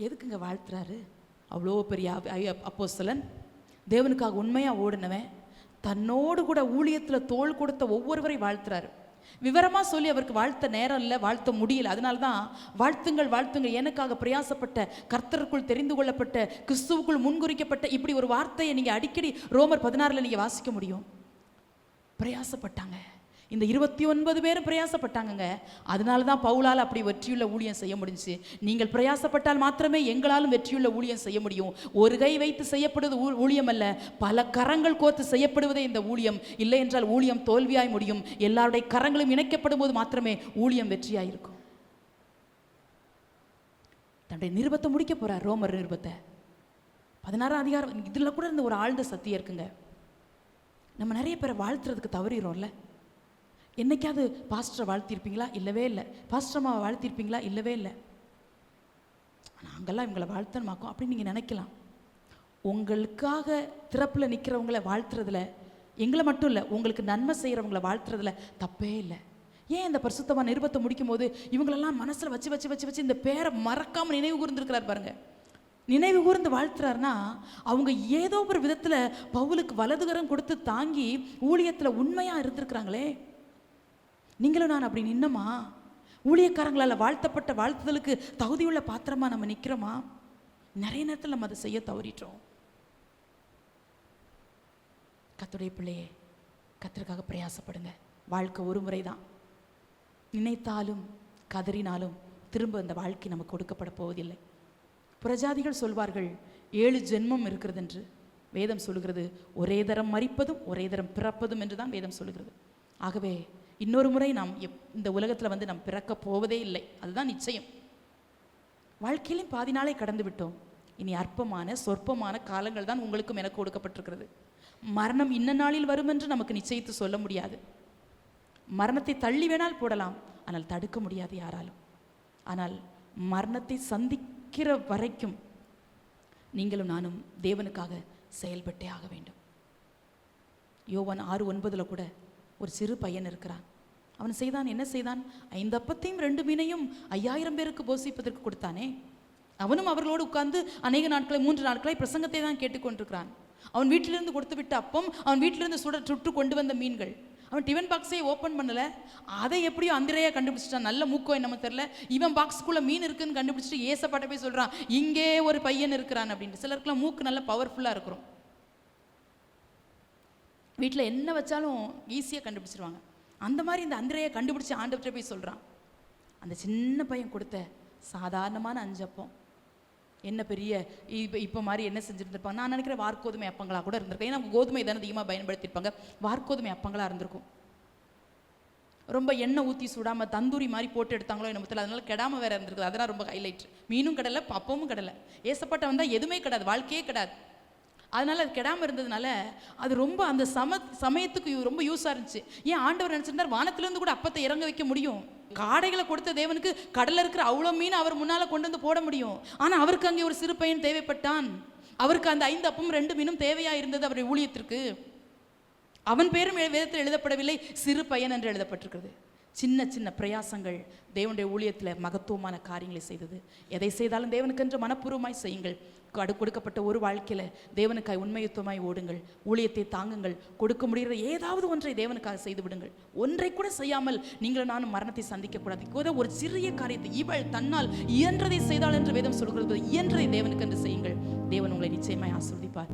எதுக்குங்க வாழ்த்துறாரு? அவ்வளோ பெரிய அப்போஸ்தலன், தேவனுக்காக உண்மையாக ஓடினவன், தன்னோடு கூட ஊழியத்தில் தோள் கொடுத்த ஒவ்வொருவரையும் வாழ்த்துறாரு. விவரமாக சொல்லி அவருக்கு வாழ்த்த நேரம் இல்லை, வாழ்த்த முடியல. அதனால தான் வாழ்த்துங்கள் வாழ்த்துங்கள், எனக்காக பிரயாசப்பட்ட, கர்த்தருக்குள் தெரிந்து கொள்ளப்பட்ட, கிறிஸ்துவுக்குள் முன்குறிக்கப்பட்ட, இப்படி ஒரு வார்த்தையை நீங்கள் அடிக்கடி ரோமர் 16 நீங்கள் வாசிக்க முடியும். பிரயாசப்பட்டாங்க. இந்த 29 பேரும் பிரயாசப்பட்டாங்கங்க. அதனால தான் பவுலால் அப்படி வெற்றியுள்ள ஊழியம் செய்ய முடிஞ்சுச்சு. நீங்கள் பிரயாசப்பட்டால் மாத்திரமே எங்களாலும் வெற்றியுள்ள ஊழியம் செய்ய முடியும். ஒரு கை வைத்து செய்யப்படுவது ஊழியம் அல்ல, பல கரங்கள் கோர்த்து செய்யப்படுவதே இந்த ஊழியம். இல்லை என்றால் ஊழியம் தோல்வியாய் முடியும். எல்லாருடைய கரங்களும் இணைக்கப்படும் போது மாத்திரமே ஊழியம் வெற்றியாய் இருக்கும். தன்னுடைய நிருபத்தை முடிக்க போறார், ரோமர் நிருபத்தை 16 அதிகாரம். இதில் கூட இந்த ஒரு ஆழ்ந்த சத்தியம் இருக்குங்க. நம்ம நிறைய பேரை வாழ்த்துறதுக்கு தவறிடுறோம்ல. என்னைக்காவது பாஸ்டரை வாழ்த்திருப்பீங்களா? இல்லவே இல்லை. பாஸ்டர் அம்மாவை வாழ்த்திருப்பீங்களா? இல்லவே இல்லை. நாங்கள்லாம் இவங்களை வாழ்த்தணுமாக்கும் அப்படின்னு நீங்கள் நினைக்கலாம். உங்களுக்காக திறப்பில் நிற்கிறவங்கள வாழ்த்துறதுல, எங்களை மட்டும் இல்லை, உங்களுக்கு நன்மை செய்கிறவங்கள வாழ்த்துறதுல தப்பே இல்லை. ஏன் இந்த பரிசுத்தமான நிருபத்தை முடிக்கும் போது இவங்களெல்லாம் மனசில் வச்சு வச்சு வச்சு வச்சு இந்த பேரை மறக்காமல் நினைவு கூர்ந்துருக்கிறார் பாருங்க. நினைவு கூர்ந்து வாழ்த்துறாருன்னா அவங்க ஏதோ ஒரு விதத்தில் பவுலுக்கு வலதுகரம் கொடுத்து தாங்கி ஊழியத்தில் உண்மையாக இருந்திருக்கிறாங்களே. நீங்களும் நான் அப்படி நின்னோமா? ஊழியக்காரங்களால் வாழ்த்தப்பட்ட வாழ்த்துதலுக்கு தகுதியுள்ள பாத்திரமா நம்ம நிற்கிறோமா? நிறைய நேரத்தில் நம்ம அதை செய்ய தவறிட்டோம். கர்த்தருடைய பிள்ளையே, கர்த்தருக்காக பிரயாசப்படுங்க. வாழ்க்கை ஒரு முறை தான். நினைத்தாலும் கதறினாலும் திரும்ப அந்த வாழ்க்கை நமக்கு கொடுக்கப்பட போவதில்லை. புறஜாதிகள் சொல்வார்கள் 7 ஜென்மம் இருக்கிறது என்று. வேதம் சொல்லுகிறது ஒரே தரம் மரிப்பதும் ஒரே தரம் பிறப்பதும் என்று தான் வேதம் சொல்லுகிறது. ஆகவே இன்னொரு முறை நாம் இந்த உலகத்தில் வந்து நாம் பிறக்க போவதே இல்லை, அதுதான் நிச்சயம். வாழ்க்கையிலும் பாதி நாளை கடந்து விட்டோம். இனி அற்பமான சொற்பமான காலங்கள் தான் உங்களுக்கும் எனக்கு கொடுக்கப்பட்டிருக்கிறது. மரணம் இன்ன நாளில் வரும் என்று நமக்கு நிச்சயித்து சொல்ல முடியாது. மரணத்தை தள்ளி வேணால் போடலாம், ஆனால் தடுக்க முடியாது யாராலும். ஆனால் மரணத்தை சந்திக்கிற வரைக்கும் நீங்களும் நானும் தேவனுக்காக செயல்பட்டே ஆக வேண்டும். யோவான் 6:9 கூட ஒரு சிறு பையன் இருக்கிறான். அவன் செய்தான், என்ன செய்தான்? 5 அப்பத்தையும் 2 மீனையும் 5000 பேருக்கு போஷிப்பதற்கு கொடுத்தானே. அவனும் அவர்களோடு உட்கார்ந்து அநேக நாட்களை 3 நாட்களை பிரசங்கத்தை தான் கேட்டுக்கொண்டிருக்கிறான். அவன் வீட்டிலிருந்து கொடுத்து விட்ட அப்பம், அவன் வீட்டிலிருந்து சுட்டு கொண்டு வந்த மீன்கள். அவன் டிஃபன் பாக்ஸே ஓப்பன் பண்ணல. அதை எப்படியோ அந்திரையா கண்டுபிடிச்சிட்டான். நல்ல மூக்கோ என்னமோ தெரியல. இவன் பாக்ஸ்க்குள்ள மீன் இருக்குன்னு கண்டுபிடிச்சிட்டு ஏசப்பாட்ட போய் சொல்றான், இங்கே ஒரு பையன் இருக்கிறான் அப்படின்ட்டு. சிலருக்குலாம் மூக்கு நல்ல பவர்ஃபுல்லா இருக்கிறோம். வீட்டில் என்ன வச்சாலும் ஈஸியாக கண்டுபிடிச்சிருவாங்க. அந்த மாதிரி இந்த அந்திரையை கண்டுபிடிச்சி ஆண்டவர்கிட்ட போய் சொல்கிறான். அந்த சின்ன பையன் கொடுத்த சாதாரணமான 5 அப்பம் என்ன பெரிய இப்போ மாதிரி என்ன செஞ்சுருந்துருப்பாங்க? நான் நினைக்கிறேன் வார்கோதுமை அப்பங்களாக கூட இருந்திருக்கேன். ஏன்னா கோதுமை தானே அதிகமாக பயன்படுத்தியிருப்பாங்க. வார்கோதுமை அப்பங்களாக இருந்திருக்கும். ரொம்ப எண்ணெய் ஊற்றி சுடாமல் தந்தூரி மாதிரி போட்டு எடுத்தாங்களோ என்ன தெரியல. அதனால கெடாமல் வேறு இருந்திருக்குது. அதெல்லாம் ரொம்ப ஹைலைட். மீனும் கடலை, அப்பமும் கடலை. ஏசப்பட்ட வந்தால் எதுவுமே கிடையாது, வாழ்க்கையே கிடையாது. அதனால் அது கெடாமல் இருந்ததுனால அது ரொம்ப அந்த சமயத்துக்கு ரொம்ப யூஸாக இருந்துச்சு. ஏன் ஆண்டவர் நினச்சிருந்தார் வானத்திலேருந்து கூட அப்பத்தை இறங்க வைக்க முடியும். காடைகளை கொடுத்த தேவனுக்கு கடலில் இருக்கிற அவ்வளோ மீன் அவர் முன்னால் கொண்டு வந்து போட முடியும். ஆனால் அவருக்கு அங்கே ஒரு சிறு பையன் தேவைப்பட்டான். அவருக்கு அந்த 5 அப்பமும் 2 மீனும் தேவையாக இருந்தது அவருடைய ஊழியத்திற்கு. அவன் பேரும் வேதத்தில் எழுதப்படவில்லை, சிறு பையன் என்று எழுதப்பட்டிருக்கிறது. சின்ன சின்ன பிரயாசங்கள் தேவனுடைய ஊழியத்தில் மகத்துவமான காரியங்களை செய்தது. எதை செய்தாலும் தேவனுக்கென்று மனப்பூர்வமாய் செய்யுங்கள். கொடுக்கப்பட்ட ஒரு வாழ்க்கையில் தேவனுக்காய் உண்மையுத்தமாய் ஓடுங்கள். ஊழியத்தை தாங்குங்கள். கொடுக்க முடிகிற ஏதாவது ஒன்றை தேவனுக்காக செய்து விடுங்கள். ஒன்றை கூட செய்யாமல் நீங்களும் நானும் மரணத்தை சந்திக்கக்கூடாது. ஒரு சிறிய காரியத்தை இவள் தன்னால் இயன்றதை செய்தாள் என்று வேதம் சொல்கிறது. இயன்றதை தேவனுக்கென்று செய்யுங்கள். தேவன் உங்களை நிச்சயமாய் ஆசீர்வதிப்பார்.